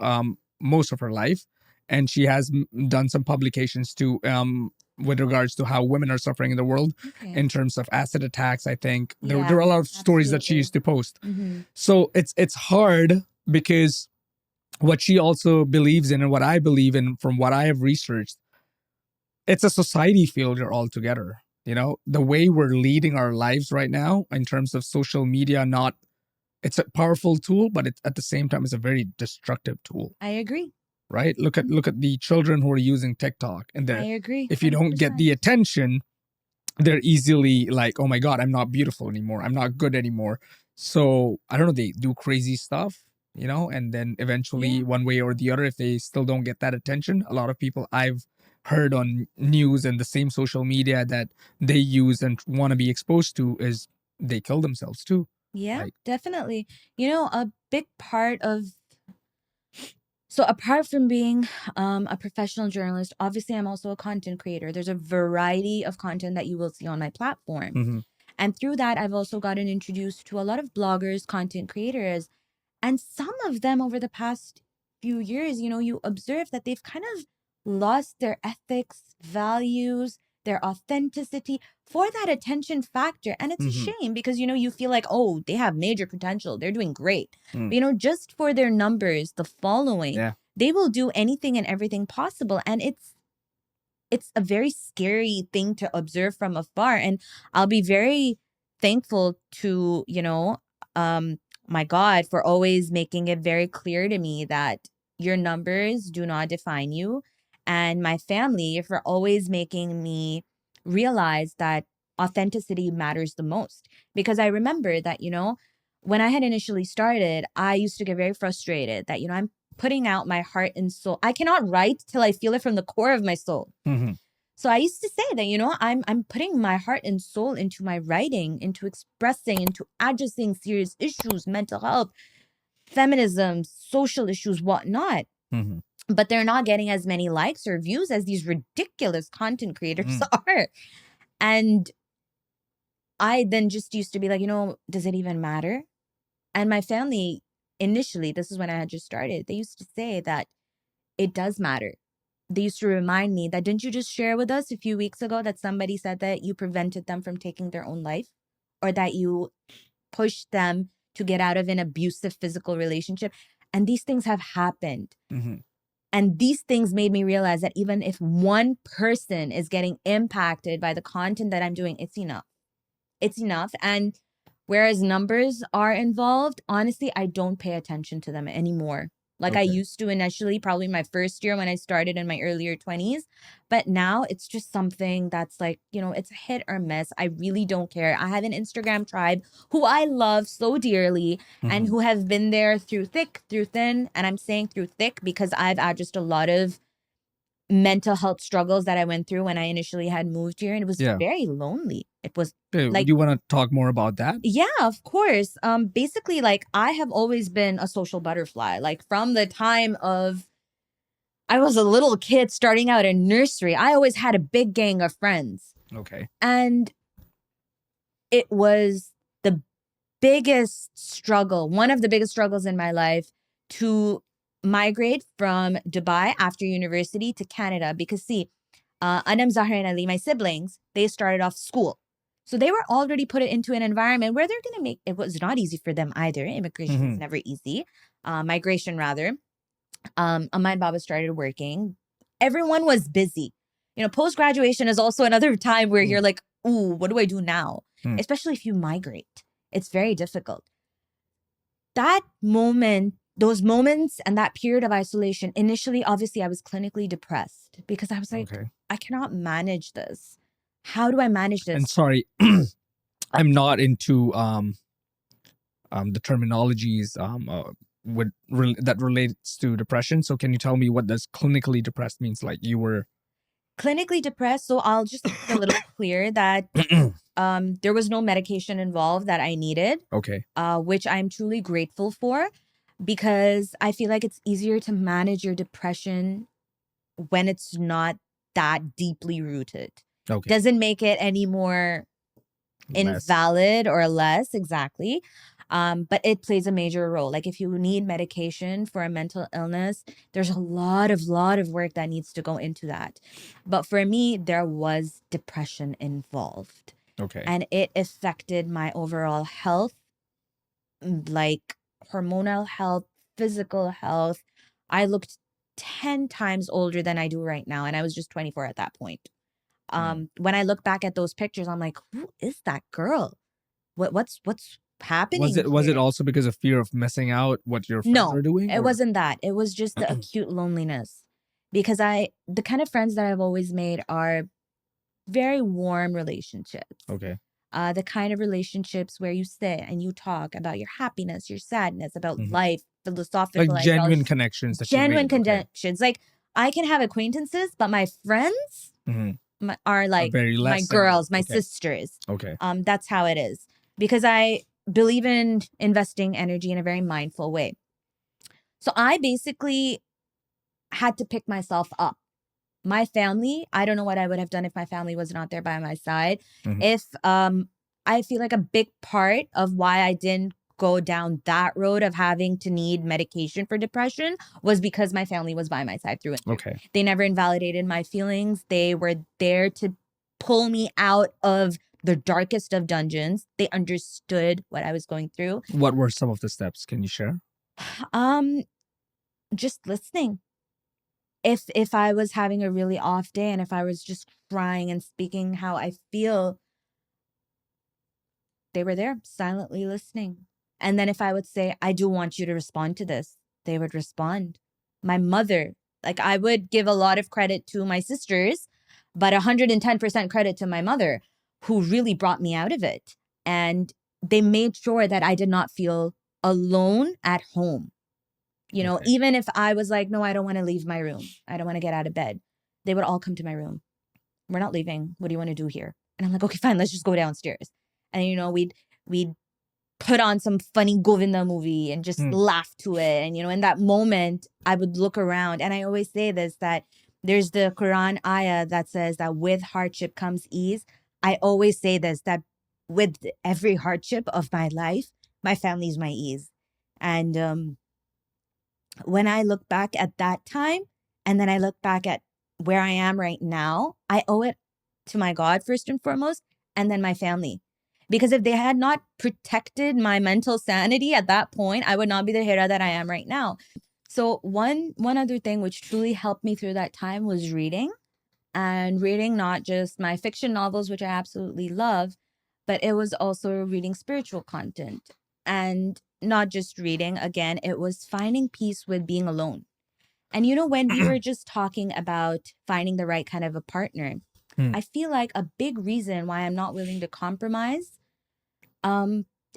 most of her life, and she has done some publications too with regards to how women are suffering in the world in terms of acid attacks. I think there are a lot of stories that she used to post. Mm-hmm. So it's hard because what she also believes in and what I believe in, from what I have researched, it's a society failure altogether. The way we're leading our lives right now in terms of social media, it's a powerful tool, but at the same time, it's a very destructive tool. I agree. Right? Look at the children who are using TikTok, and I agree. if you don't get the attention, they're easily like, oh my God, I'm not beautiful anymore. I'm not good anymore. So I don't know, they do crazy stuff, and then eventually one way or the other, if they still don't get that attention, a lot of people I've heard on news and the same social media that they use and want to be exposed to is they kill themselves too. Yeah, definitely. A big part of, so apart from being a professional journalist, obviously I'm also a content creator. There's a variety of content that you will see on my platform. Mm-hmm. And through that, I've also gotten introduced to a lot of bloggers, content creators, and some of them over the past few years, you observe that they've kind of lost their ethics, values, their authenticity for that attention factor. And it's a shame because, you feel like, oh, they have major potential. They're doing great. But, just for their numbers, the following, they will do anything and everything possible. And it's a very scary thing to observe from afar. And I'll be very thankful to, my God, for always making it very clear to me that your numbers do not define you. And my family for always making me realize that authenticity matters the most. Because I remember that, when I had initially started, I used to get very frustrated that, I'm putting out my heart and soul. I cannot write till I feel it from the core of my soul. Mm-hmm. So I used to say that, I'm putting my heart and soul into my writing, into expressing, into addressing serious issues, mental health, feminism, social issues, whatnot. Mm-hmm. But they're not getting as many likes or views as these ridiculous content creators are. And I then just used to be like, does it even matter? And my family, initially, this is when I had just started, they used to say that it does matter. They used to remind me that, didn't you just share with us a few weeks ago that somebody said that you prevented them from taking their own life, or that you pushed them to get out of an abusive physical relationship? And these things have happened. Mm-hmm. And these things made me realize that even if one person is getting impacted by the content that I'm doing, it's enough. It's enough. And whereas numbers are involved, honestly, I don't pay attention to them anymore. Like I used to initially, probably my first year when I started in my earlier 20s. But now it's just something that's like, it's a hit or miss. I really don't care. I have an Instagram tribe who I love so dearly and who have been there through thick, through thin. And I'm saying through thick because I've addressed a lot of mental health struggles that I went through when I initially had moved here. And it was very lonely. It was like, you want to talk more about that? Yeah, of course. Basically, like, I have always been a social butterfly. Like, from the time of I was a little kid starting out in nursery, I always had a big gang of friends. Okay. And it was the biggest struggle, one of the biggest struggles in my life, to migrate from Dubai after university to Canada. Because see, Adam, Zahra, and Ali, my siblings, they started off school. So they were already put into an environment where they're going to make, it was not easy for them either. Immigration is never easy. Migration rather. Ahmad Baba started working. Everyone was busy. You know, post-graduation is also another time where you're like, ooh, what do I do now? Especially if you migrate. It's very difficult. That moment, those moments and that period of isolation, initially, obviously, I was clinically depressed because I was like, I cannot manage this. How do I manage this? And sorry, I'm not into the terminologies that relates to depression. So can you tell me what does clinically depressed means? Like you were clinically depressed. So I'll just make it a little clear that there was no medication involved that I needed. Okay. Which I'm truly grateful for, because I feel like it's easier to manage your depression when it's not that deeply rooted. Okay. Doesn't make it any more invalid or less, exactly. But it plays a major role. Like if you need medication for a mental illness, there's a lot of work that needs to go into that. But for me, there was depression involved. Okay. And it affected my overall health, like hormonal health, physical health. I looked 10 times older than I do right now. And I was just 24 at that point. When I look back at those pictures, I'm like, who is that girl? What's happening? Was it also because of fear of missing out what your friends are doing? It wasn't that. It was just the acute loneliness. Because the kind of friends that I've always made are very warm relationships. Okay. The kind of relationships where you sit and you talk about your happiness, your sadness, about life, philosophical, like genuine connections. Genuine connections. Like I can have acquaintances, but my friends are like my girls, my sisters. Okay. That's how it is, because I believe in investing energy in a very mindful way. So I basically had to pick myself up. My family, I don't know what I would have done if my family was not there by my side. If I feel like a big part of why I didn't go down that road of having to need medication for depression was because my family was by my side through and through. Okay. They never invalidated my feelings. They were there to pull me out of the darkest of dungeons. They understood what I was going through. What were some of the steps? Can you share? Just listening. If I was having a really off day and if I was just crying and speaking how I feel, they were there silently listening. And then if I would say, I do want you to respond to this, they would respond. My mother, like I would give a lot of credit to my sisters, but 110% credit to my mother, who really brought me out of it. And they made sure that I did not feel alone at home. You know, even if I was like, no, I don't want to leave my room. I don't want to get out of bed. They would all come to my room. We're not leaving. What do you want to do here? And I'm like, okay, fine. Let's just go downstairs. And, you know, we'd put on some funny Govinda movie and just laugh to it. And, you know, in that moment, I would look around. And I always say this, that there's the Quran ayah that says that with hardship comes ease. I always say this, that with every hardship of my life, my family's my ease. And when I look back at that time, and then I look back at where I am right now, I owe it to my God first and foremost, and then my family. Because if they had not protected my mental sanity at that point, I would not be the Hira that I am right now. So one other thing which truly helped me through that time was reading. And reading not just my fiction novels, which I absolutely love, but it was also reading spiritual content. And not just reading, again, it was finding peace with being alone. And you know, when we were just talking about finding the right kind of a partner, I feel like a big reason why I'm not willing to compromise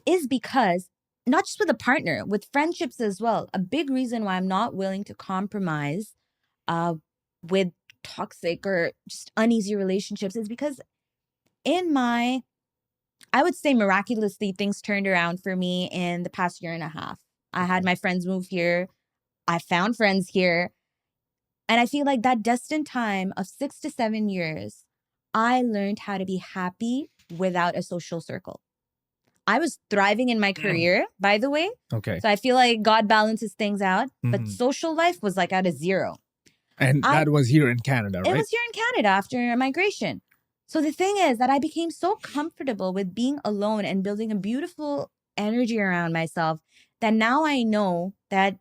is because, not just with a partner, with friendships as well, a big reason why I'm not willing to compromise with toxic or just uneasy relationships is because I would say miraculously, things turned around for me in the past year and a half. I had my friends move here. I found friends here. And I feel like that destined time of 6 to 7 years, I learned how to be happy without a social circle. I was thriving in my career, by the way. Okay. So I feel like God balances things out. But social life was like at a zero. And that was here in Canada, right? It was here in Canada after migration. So the thing is that I became so comfortable with being alone and building a beautiful energy around myself that now I know that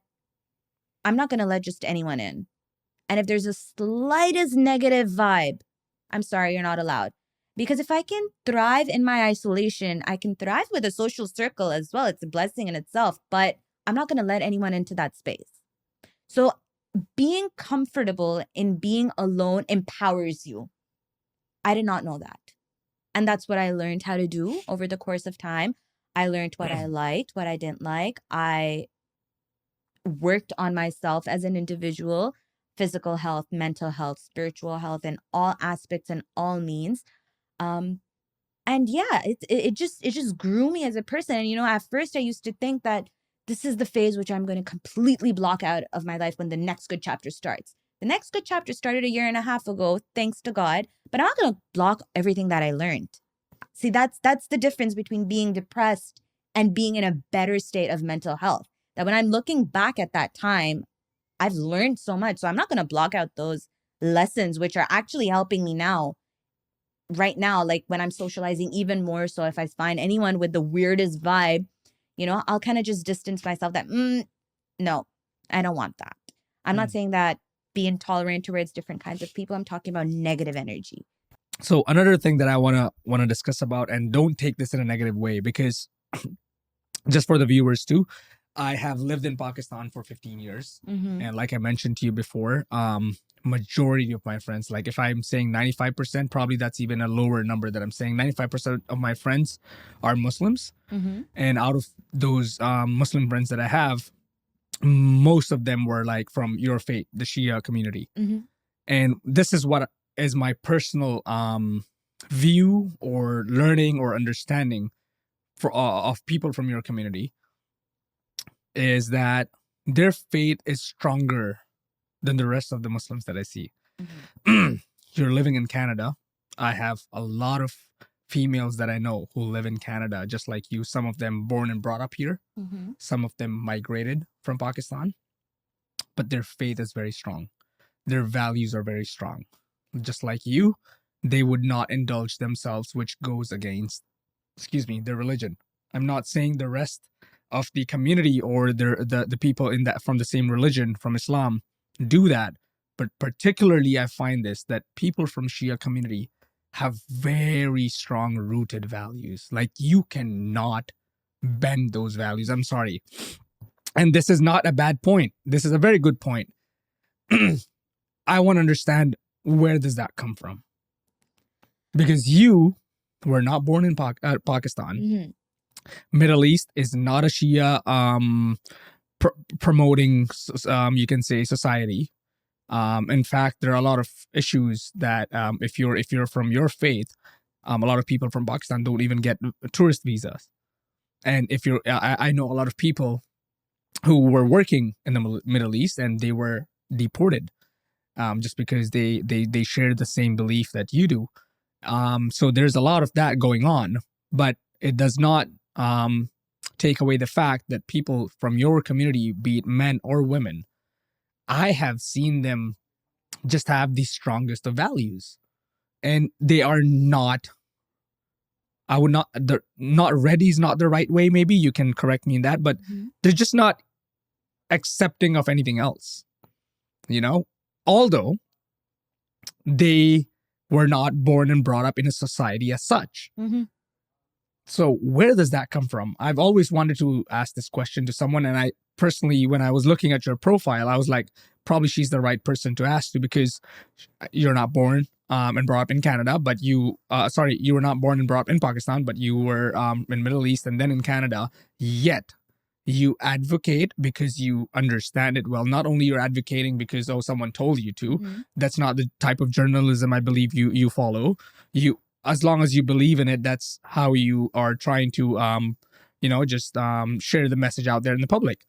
I'm not going to let just anyone in. And if there's a slightest negative vibe, I'm sorry, you're not allowed. Because if I can thrive in my isolation, I can thrive with a social circle as well. It's a blessing in itself, but I'm not going to let anyone into that space. So being comfortable in being alone empowers you. I did not know that. And that's what I learned how to do over the course of time. I learned what I liked, what I didn't like. I worked on myself as an individual, physical health, mental health, spiritual health, in all aspects and all means. Um, and yeah, it just grew me as a person. And at first I used to think that this is the phase which I'm going to completely block out of my life when the next good chapter starts. The next good chapter started a year and a half ago, thanks to God, but I'm not going to block everything that I learned. See, that's the difference between being depressed and being in a better state of mental health. That when I'm looking back at that time, I've learned so much. So I'm not going to block out those lessons, which are actually helping me now, right now, like when I'm socializing even more. So if I find anyone with the weirdest vibe, I'll kind of just distance myself that, no, I don't want that. I'm not saying that be intolerant towards different kinds of people. I'm talking about negative energy. So another thing that I wanna discuss about, and don't take this in a negative way, because just for the viewers too, I have lived in Pakistan for 15 years. And like I mentioned to you before, majority of my friends, like if I'm saying 95%, probably that's even a lower number that I'm saying. 95% of my friends are Muslims. And out of those Muslim friends that I have, most of them were like from your faith, the Shia community. And this is what is my personal view or learning or understanding of people from your community, is that their faith is stronger than the rest of the Muslims that I see. You're living in Canada. I have a lot of females that I know who live in Canada, just like you. Some of them born and brought up here. Some of them migrated from Pakistan. But their faith is very strong. Their values are very strong. Just like you, they would not indulge themselves, which goes against, their religion. I'm not saying the rest of the community or the people in that from the same religion, from Islam, do that. But particularly I find this, that people from Shia community have very strong rooted values. Like you cannot bend those values. I'm sorry. And this is not a bad point. This is a very good point. I want to understand, where does that come from? Because you were not born in Pakistan. Middle East is not a Shia promoting, you can say, society. In fact, there are a lot of issues that if you're from your faith, a lot of people from Pakistan don't even get tourist visas. And if you're, I know a lot of people who were working in the Middle East and they were deported, just because they share the same belief that you do. So there's a lot of that going on, but it does not take away the fact that people from your community, be it men or women, I have seen them just have the strongest of values, and they are not. I would not. They're not ready is not the right way. Maybe you can correct me in that, but they're just not accepting of anything else. Although they were not born and brought up in a society as such. So where does that come from? I've always wanted to ask this question to someone, and I personally, when I was looking at your profile, I was like, probably she's the right person to ask to, because you're not born and brought up in Canada, but you were not born and brought up in Pakistan, but you were in Middle East and then in Canada. Yet you advocate because you understand it well. Not only you're advocating because someone told you to. That's not the type of journalism I believe you follow. You, as long as you believe in it, that's how you are trying to share the message out there in the public.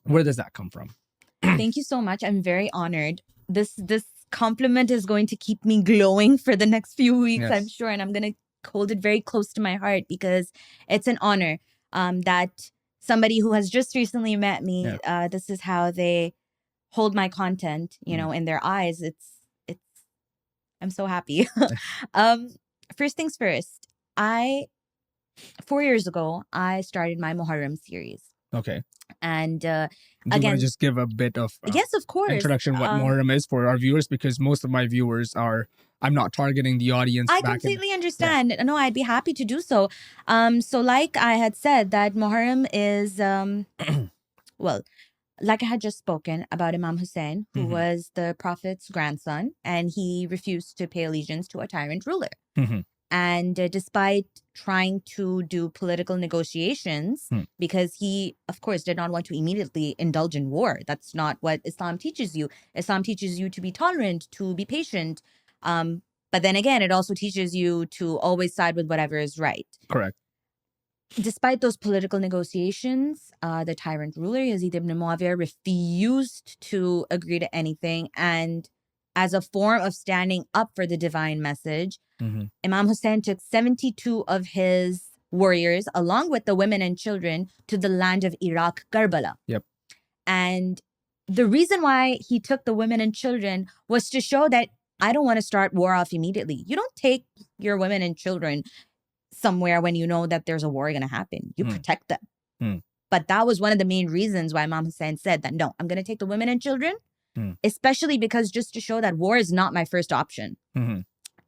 Where does that come from? Thank you so much. I'm very honored. This compliment is going to keep me glowing for the next few weeks, yes. I'm sure, and I'm going to hold it very close to my heart, because it's an honor that somebody who has just recently met me, this is how they hold my content, in their eyes. I'm so happy. First things first, 4 years ago, I started my Muharram series. Okay. And Do you want to again, just give a bit of yes, of course, introduction what Muharram is for our viewers? Because most of my viewers are, I'm not targeting the audience. I completely understand. No, I'd be happy to do so. So like I had said, that Muharram is, well, like I had just spoken about Imam Hussein, who was the Prophet's grandson, and he refused to pay allegiance to a tyrant ruler. And despite trying to do political negotiations, because he, of course, did not want to immediately indulge in war. That's not what Islam teaches you. Islam teaches you to be tolerant, to be patient. But then again, it also teaches you to always side with whatever is right. Correct. Despite those political negotiations, the tyrant ruler, Yazid ibn Muawiyah, refused to agree to anything. And as a form of standing up for the divine message, Imam Hussein took 72 of his warriors, along with the women and children, to the land of Iraq, Karbala. Yep. And the reason why he took the women and children was to show that I don't want to start war off immediately. You don't take your women and children somewhere when you know that there's a war going to happen. You protect them. But that was one of the main reasons why Imam Hussein said that, no, I'm going to take the women and children, especially because just to show that war is not my first option.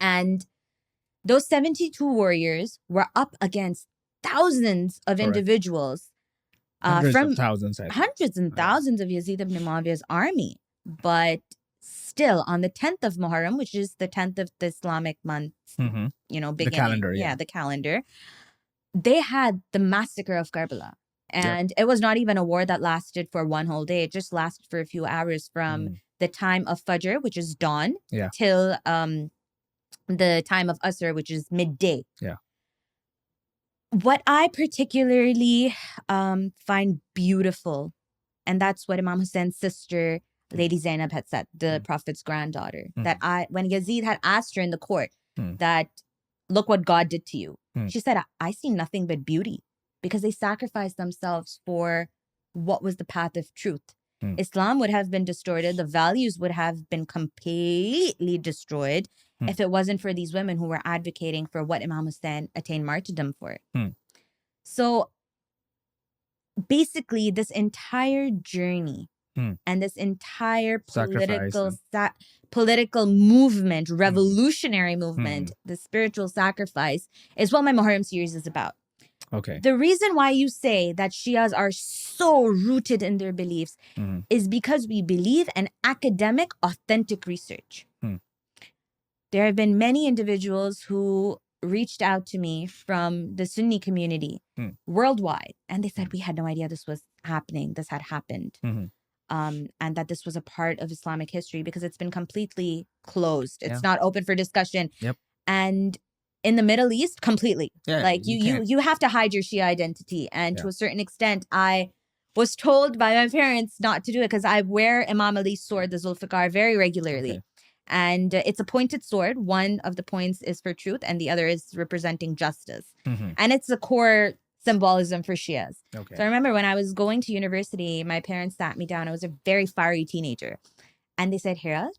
And those 72 warriors were up against thousands of individuals. Hundreds from of thousands. Hundreds and thousands of Yazid ibn Muawiyah's army. But still, on the 10th of Muharram, which is the 10th of the Islamic month, beginning. The calendar, the calendar. They had the massacre of Karbala. And it was not even a war that lasted for one whole day. It just lasted for a few hours from the time of Fajr, which is dawn, till the time of Asr, which is midday. Yeah. What I particularly find beautiful, and that's what Imam Hussein's sister, Lady Zainab, had said, the Prophet's granddaughter, that when Yazid had asked her in the court that, look what God did to you, she said, I see nothing but beauty, because they sacrificed themselves for what was the path of truth. Islam would have been distorted. The values would have been completely destroyed if it wasn't for these women who were advocating for what Imam Hussein attained martyrdom for. So basically, this entire journey and this entire political movement, revolutionary movement, the spiritual sacrifice, is what my Muharram series is about. Okay. The reason why you say that Shias are so rooted in their beliefs is because we believe in academic, authentic research. There have been many individuals who reached out to me from the Sunni community worldwide, and they said we had no idea this was happening, this had happened, and that this was a part of Islamic history, because it's been completely closed. It's not open for discussion. And in the Middle East, completely. You have to hide your Shia identity. And to a certain extent, I was told by my parents not to do it, because I wear Imam Ali's sword, the Zulfiqar, very regularly. And it's a pointed sword. One of the points is for truth, and the other is representing justice. And it's a core symbolism for Shias. So I remember when I was going to university, my parents sat me down. I was a very fiery teenager. And they said, Hira,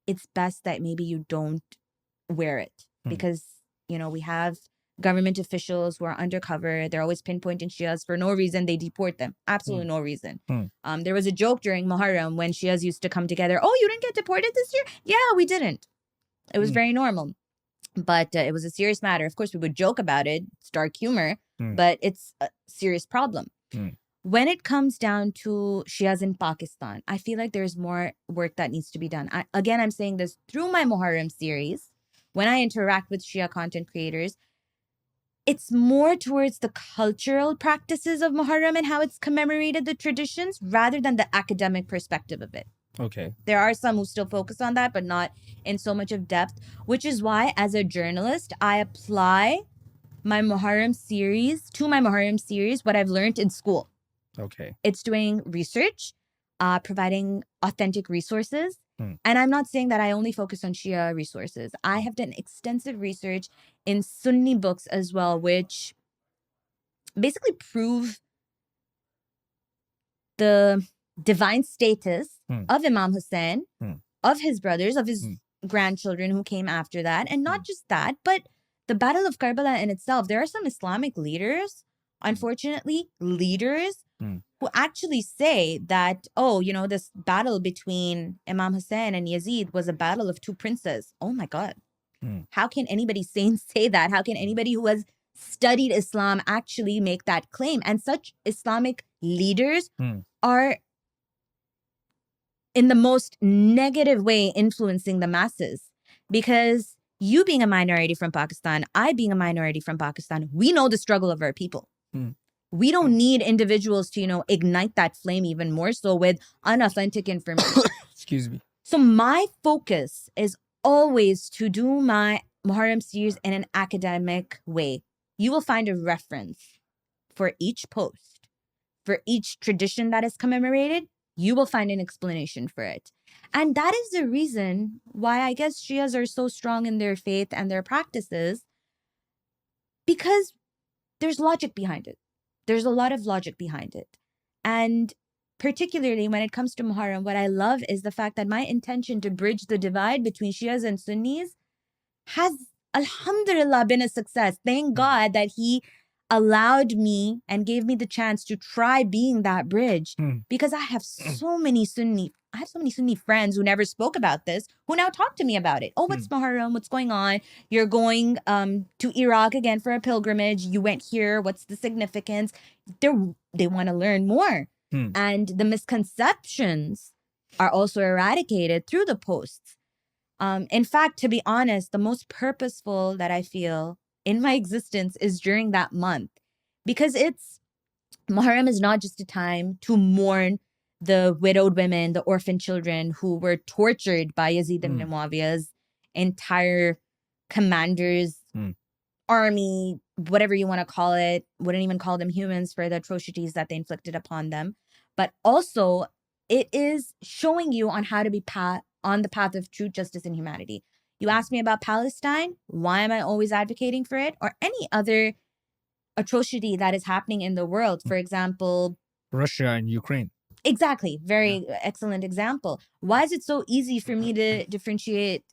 it's best that maybe you don't wear it, because, you know, we have government officials who are undercover. They're always pinpointing Shias for no reason. They deport them. Absolutely no reason. There was a joke during Muharram when Shias used to come together. Oh, you didn't get deported this year? Yeah, we didn't. It was very normal. But it was a serious matter. Of course, we would joke about it. It's dark humor. But it's a serious problem. When it comes down to Shias in Pakistan, I feel like there's more work that needs to be done. I'm saying this through my Muharram series. When I interact with Shia content creators, it's more towards the cultural practices of Muharram and how it's commemorated, the traditions, rather than the academic perspective of it. There are some who still focus on that, but not in so much of depth, which is why, as a journalist, I apply my Muharram series what I've learned in school. It's doing research, providing authentic resources. And I'm not saying that I only focus on Shia resources. I have done extensive research in Sunni books as well, which basically prove the divine status of Imam Hussein, of his brothers, of his grandchildren who came after that. And not just that, but the Battle of Karbala in itself. There are some Islamic leaders, unfortunately, who actually say that, oh, this battle between Imam Hussein and Yazid was a battle of two princes. Oh my God. How can anybody sane say that? How can anybody who has studied Islam actually make that claim? And such Islamic leaders are in the most negative way influencing the masses, because you being a minority from Pakistan, I being a minority from Pakistan, we know the struggle of our people. We don't need individuals to, ignite that flame even more so with unauthentic information. Excuse me. So my focus is always to do my Muharram series in an academic way. You will find a reference for each post, for each tradition that is commemorated. You will find an explanation for it. And that is the reason why I guess Shias are so strong in their faith and their practices, because there's logic behind it. There's a lot of logic behind it. And particularly when it comes to Muharram, what I love is the fact that my intention to bridge the divide between Shias and Sunnis has, alhamdulillah, been a success. Thank God that he allowed me and gave me the chance to try being that bridge, because I have so many Sunni friends who never spoke about this, who now talk to me about it. Oh, what's Muharram? What's going on? You're going to Iraq again for a pilgrimage. You went here. What's the significance? They want to learn more. And the misconceptions are also eradicated through the posts. In fact, to be honest, the most purposeful that I feel in my existence is during that month, because Muharram is not just a time to mourn the widowed women, the orphan children who were tortured by Yazid ibn Muawiyah's entire commander's army, whatever you want to call it. Wouldn't even call them humans for the atrocities that they inflicted upon them. But also, it is showing you on how to be on the path of truth, justice, and humanity. You ask me about Palestine, why am I always advocating for it? Or any other atrocity that is happening in the world. For example, Russia and Ukraine. Exactly. Very excellent example. Why is it so easy for me to differentiate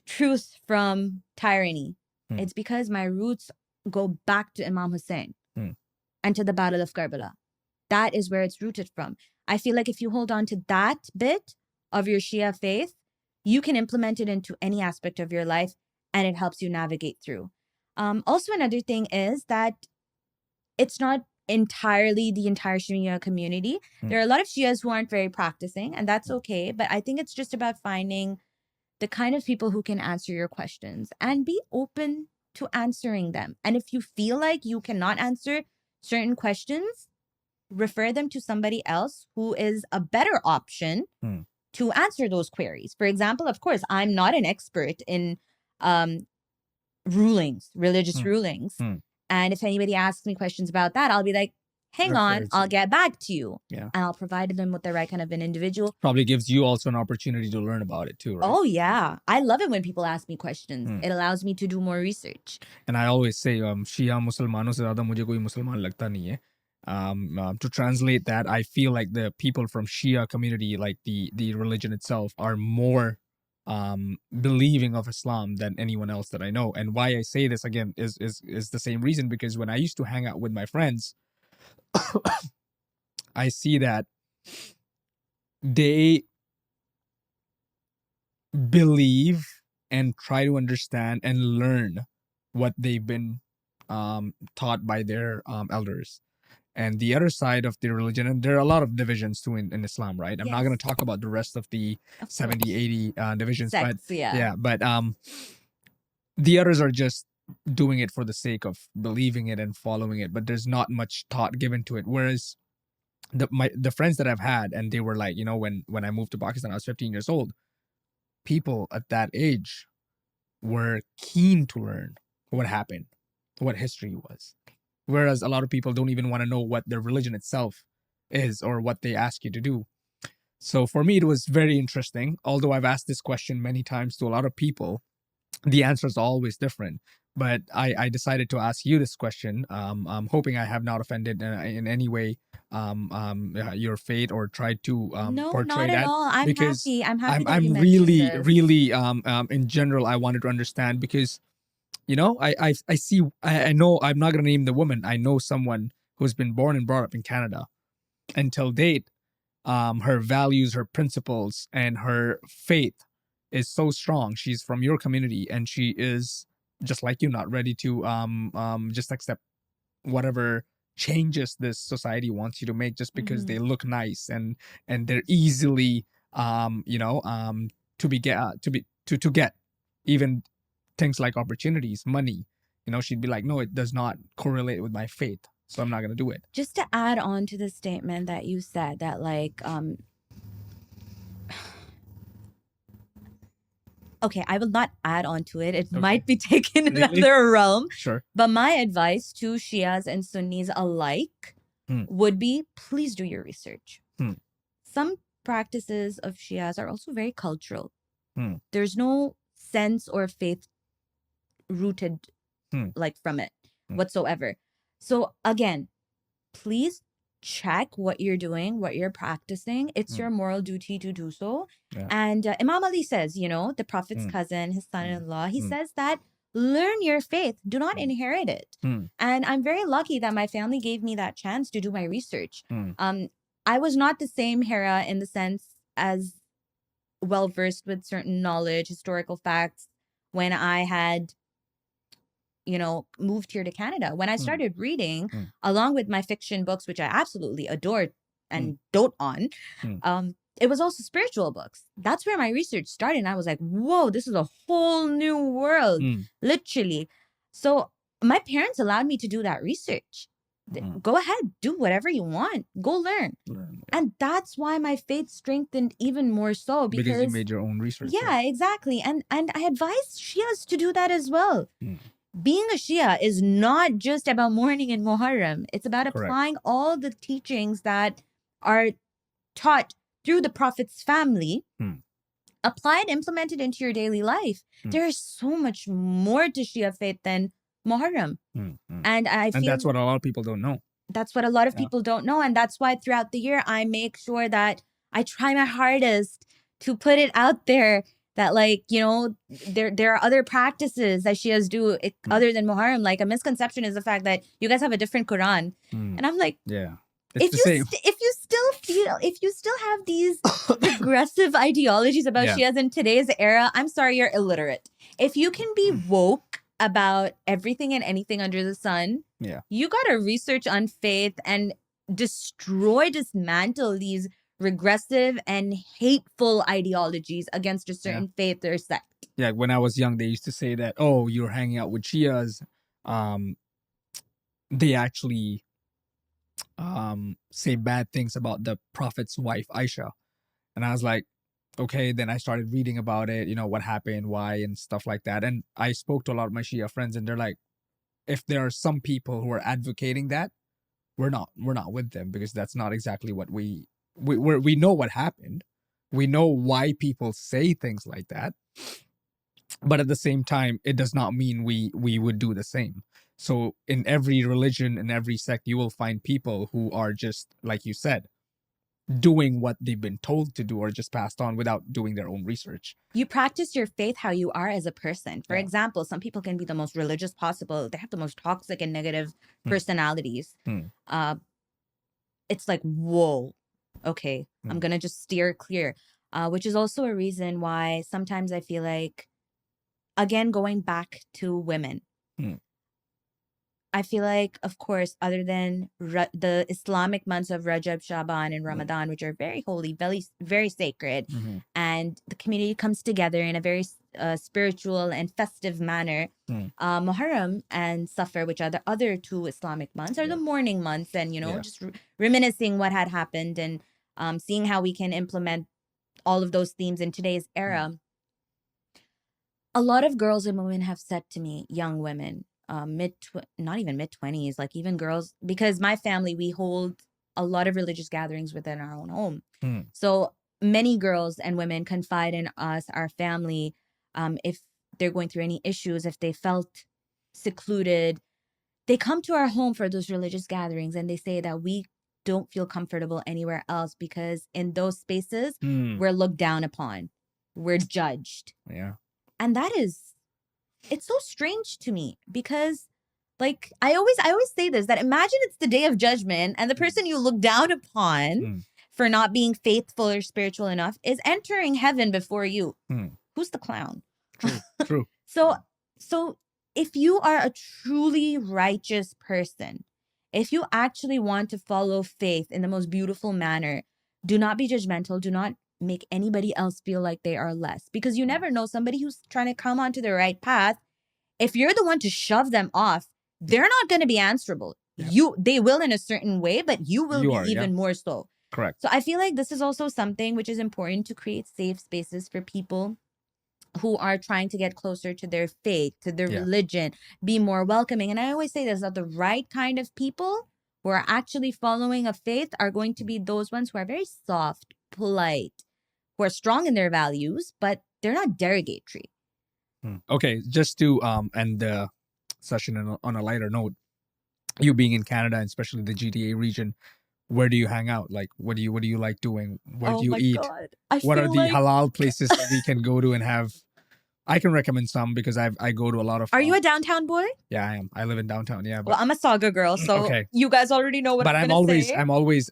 truth from tyranny? It's because my roots go back to Imam Hussein and to the Battle of Karbala. That is where it's rooted from. I feel like if you hold on to that bit of your Shia faith, you can implement it into any aspect of your life, and it helps you navigate through. Also, another thing is that it's not entirely the entire Shia community. There are a lot of Shias who aren't very practicing, and that's okay. But I think it's just about finding the kind of people who can answer your questions and be open to answering them. And if you feel like you cannot answer certain questions, refer them to somebody else who is a better option to answer those queries. For example, of course, I'm not an expert in religious rulings. And if anybody asks me questions about that, I'll be like, hang on, I'll get back to you. And I'll provide them with the right kind of an individual. Probably gives you also an opportunity to learn about it too, right? Oh, yeah. I love it when people ask me questions. It allows me to do more research. And I always say, Shia Muslimanon se zyada mujhe koi Musliman lagta nahi hai. To translate that, I feel like the people from Shia community, like the religion itself, are more believing of Islam than anyone else that I know. And why I say this again is the same reason, because when I used to hang out with my friends, I see that they believe and try to understand and learn what they've been taught by their elders. And the other side of the religion, and there are a lot of divisions too in Islam, right? I'm not going to talk about the rest of the 70, 80 divisions. Sects, but the others are just doing it for the sake of believing it and following it, but there's not much thought given to it. Whereas the friends that I've had, and they were like, when I moved to Pakistan, I was 15 years old. People at that age were keen to learn what happened, what history was. Whereas a lot of people don't even want to know what their religion itself is or what they ask you to do. So for me, it was very interesting. Although I've asked this question many times to a lot of people, the answers are always different. But I decided to ask you this question. I'm hoping I have not offended in any way your faith or tried to no, portray not that. at all. I'm because happy. I'm happy that I'm you mentioned this. really in general, I wanted to understand, because I see, I know, I'm not going to name the woman. I know someone who's been born and brought up in Canada. Until date, her values, her principles, and her faith is so strong. She's from your community, and she is just like you, not ready to just accept whatever changes this society wants you to make just because they look nice and they're easily to get even things like opportunities, money. She'd be like, no, it does not correlate with my faith, so I'm not gonna do it. Just to add on to the statement that you said, that like okay, I will not add on to it. It might be taken in another realm. Sure. But my advice to Shias and Sunnis alike would be, please do your research. Some practices of Shias are also very cultural. There's no sense or faith rooted like from it whatsoever. So again, please check what you're doing, what you're practicing. It's your moral duty to do so. Yeah. And Imam Ali says, the Prophet's cousin, his son-in-law, he says that learn your faith, do not inherit it. And I'm very lucky that my family gave me that chance to do my research. I was not the same Hira in the sense as well versed with certain knowledge, historical facts when I had moved here to Canada. When I started reading, along with my fiction books, which I absolutely adored and dote on, it was also spiritual books. That's where my research started. And I was like, whoa, this is a whole new world, literally. So my parents allowed me to do that research. Go ahead, do whatever you want. Go learn. And that's why my faith strengthened even more so. Because you made your own research. Yeah, exactly. And I advise Shias to do that as well. Being a Shia is not just about mourning in Muharram. It's about applying all the teachings that are taught through the Prophet's family, applied, implemented into your daily life. There is so much more to Shia faith than Muharram. And that's what a lot of people don't know. That's what a lot of people don't know. And that's why throughout the year, I make sure that I try my hardest to put it out there that, like, there are other practices that Shias do other than Muharram. Like, a misconception is the fact that you guys have a different Quran. And I'm like, yeah, if you still have these regressive ideologies about Shias in today's era, I'm sorry, you're illiterate. If you can be woke about everything and anything under the sun, you gotta research on faith and dismantle these regressive and hateful ideologies against a certain faith or sect. Yeah, when I was young, they used to say that, oh, you're hanging out with Shias. They actually say bad things about the Prophet's wife, Aisha. And I was like, okay. Then I started reading about it, what happened, why, and stuff like that. And I spoke to a lot of my Shia friends, and they're like, if there are some people who are advocating that, we're not with them, because that's not exactly what we know what happened. We know why people say things like that. But at the same time, it does not mean we would do the same. So in every religion, in every sect, you will find people who are just, like you said, doing what they've been told to do or just passed on without doing their own research. You practice your faith how you are as a person. For example, some people can be the most religious possible. They have the most toxic and negative personalities. It's like, whoa, okay, I'm going to just steer clear. Which is also a reason why sometimes I feel like, again, going back to women, I feel like, of course, other than the Islamic months of Rajab, Shaban, and Ramadan, which are very holy, very, very sacred, and the community comes together in a very spiritual and festive manner, Muharram and Safar, which are the other two Islamic months, are the mourning months, and, just reminiscing what had happened and seeing how we can implement all of those themes in today's era. A lot of girls and women have said to me, young women, not even mid-20s, like even girls, because my family, we hold a lot of religious gatherings within our own home. So many girls and women confide in us, our family, if they're going through any issues, if they felt secluded, they come to our home for those religious gatherings, and they say that we don't feel comfortable anywhere else because in those spaces, we're looked down upon, we're judged. Yeah. And it's so strange to me, because Like I always say this, that imagine it's the day of judgment and the person you look down upon for not being faithful or spiritual enough is entering heaven before you. Who's the clown? True. So if you are a truly righteous person, if you actually want to follow faith in the most beautiful manner, do not be judgmental. Do not make anybody else feel like they are less, because you never know, somebody who's trying to come onto the right path, if you're the one to shove them off, they're not going to be answerable. They will in a certain way, but you will be even more so. Correct. So I feel like this is also something which is important, to create safe spaces for people who are trying to get closer to their faith, to their religion, be more welcoming. And I always say this, that the right kind of people who are actually following a faith are going to be those ones who are very soft, polite, who are strong in their values, but they're not derogatory. Okay, just to end the session on a lighter note, you being in Canada and especially the GTA region, where do you hang out? Like, what do you like doing? Where do you eat? God. What are the halal places that we can go to and have? I can recommend some because I go to a lot of. Are you a downtown boy? Yeah, I am. I live in downtown. Yeah, but well, I'm a Saga girl, so you guys already know what but I'm I'm gonna always say. I'm always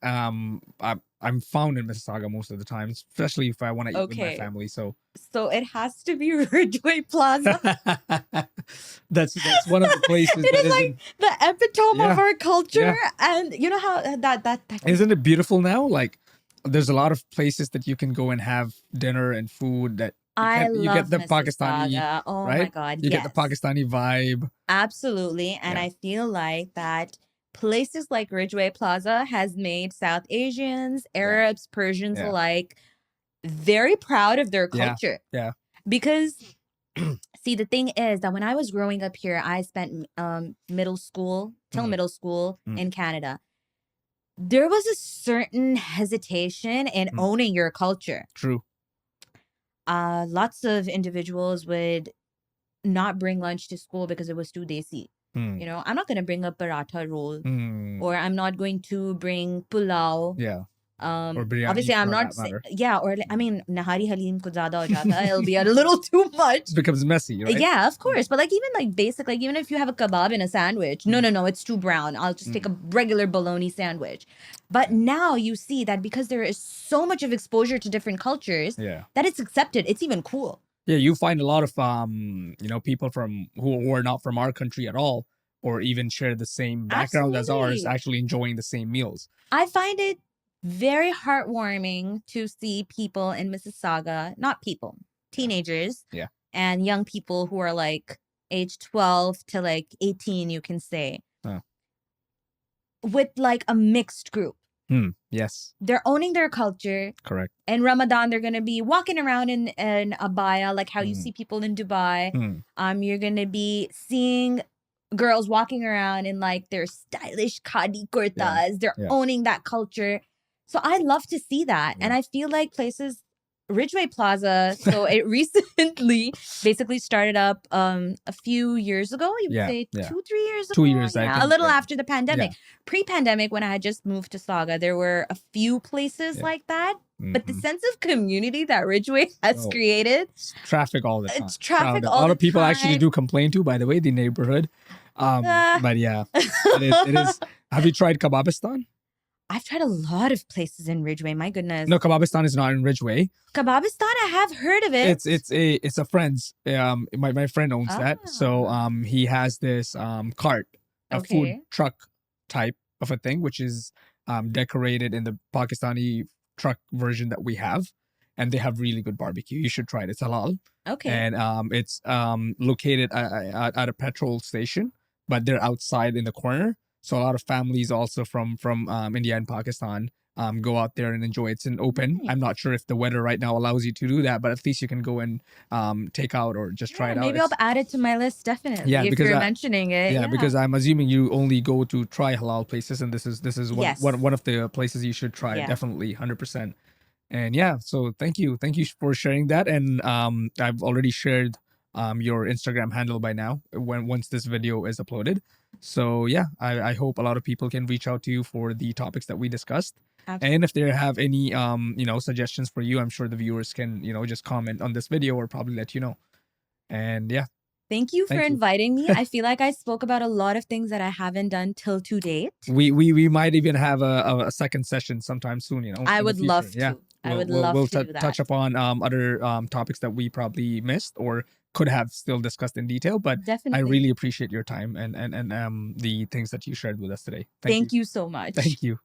I'm found in Mississauga most of the time, especially if I want to eat with my family. So it has to be Ridgeway Plaza. that's one of the places. It is like the epitome of our culture, and you know how that isn't it beautiful now? Like, there's a lot of places that you can go and have dinner and food that you get the Pakistani. Oh right? my God, you get the Pakistani vibe. Absolutely, and I feel like that places like Ridgeway Plaza has made South Asians, Arabs, Persians alike very proud of their culture. Yeah. Because see, the thing is that when I was growing up here, I spent middle school in Canada. There was a certain hesitation in owning your culture. True. Lots of individuals would not bring lunch to school because it was too desi. You know, I'm not going to bring a paratha roll, or I'm not going to bring pulao. Yeah. Or biryani, obviously I'm not or I mean nahari halim ko zyada ho jata, it'll be a little too much. It becomes messy, right? Yeah, of course. But like even like basic, like even if you have a kebab in a sandwich, no, it's too brown, I'll just take a regular bologna sandwich. But now you see that because there is so much of exposure to different cultures, that it's accepted, it's even cool. Yeah, you find a lot of people from who are not from our country at all, or even share the same background as ours, actually enjoying the same meals. I find it very heartwarming to see people in Mississauga, teenagers, and young people who are like age 12 to like 18, you can say, with like a mixed group. Yes. They're owning their culture. Correct. In Ramadan, they're going to be walking around in abaya, like how you see people in Dubai. You're going to be seeing girls walking around in like their stylish khadi kurtas. They're owning that culture. So I love to see that. And I feel like places, Ridgeway Plaza, so it recently basically started up a few years ago. You would say 2-3 years ago. 2 years, I think. A little after the pandemic. Pre-pandemic, when I had just moved to Saga, there were a few places like that. But the sense of community that Ridgeway has created. It's traffic all the time. It's traffic all the time. A lot of people actually do complain too, by the way, the neighborhood. But yeah, it is. Have you tried Kebabistan? I've tried a lot of places in Ridgeway. My goodness. No, Kebabistan is not in Ridgeway. Kebabistan, I have heard of it. It's a friend's. My friend owns that. So he has this cart, a food truck type of a thing, which is decorated in the Pakistani truck version that we have, and they have really good barbecue. You should try it. It's halal. Okay. And it's located at a petrol station, but they're outside in the corner. So a lot of families also from India and Pakistan go out there and enjoy it. It's an open. Nice. I'm not sure if the weather right now allows you to do that, but at least you can go and take out or just try it out. Maybe I'll add it to my list, definitely. Yeah, if because you're mentioning it. Yeah, because I'm assuming you only go to try halal places, and this is one of the places you should try. Definitely, 100%. And yeah, so thank you for sharing that. And I've already shared your Instagram handle by now once this video is uploaded. So yeah, I hope a lot of people can reach out to you for the topics that we discussed. Absolutely. And if they have any suggestions for you, I'm sure the viewers can just comment on this video or probably let you know. And yeah, Thank you for Thank you. inviting me. I feel like I spoke about a lot of things that I haven't done till to date. We might even have a second session sometime soon. You know, I in the would future. love Yeah. to. I would love We'll to do that. touch upon other topics that we probably missed or could have still discussed in detail. But Definitely. I really appreciate your time and the things that you shared with us today. Thank you so much. Thank you.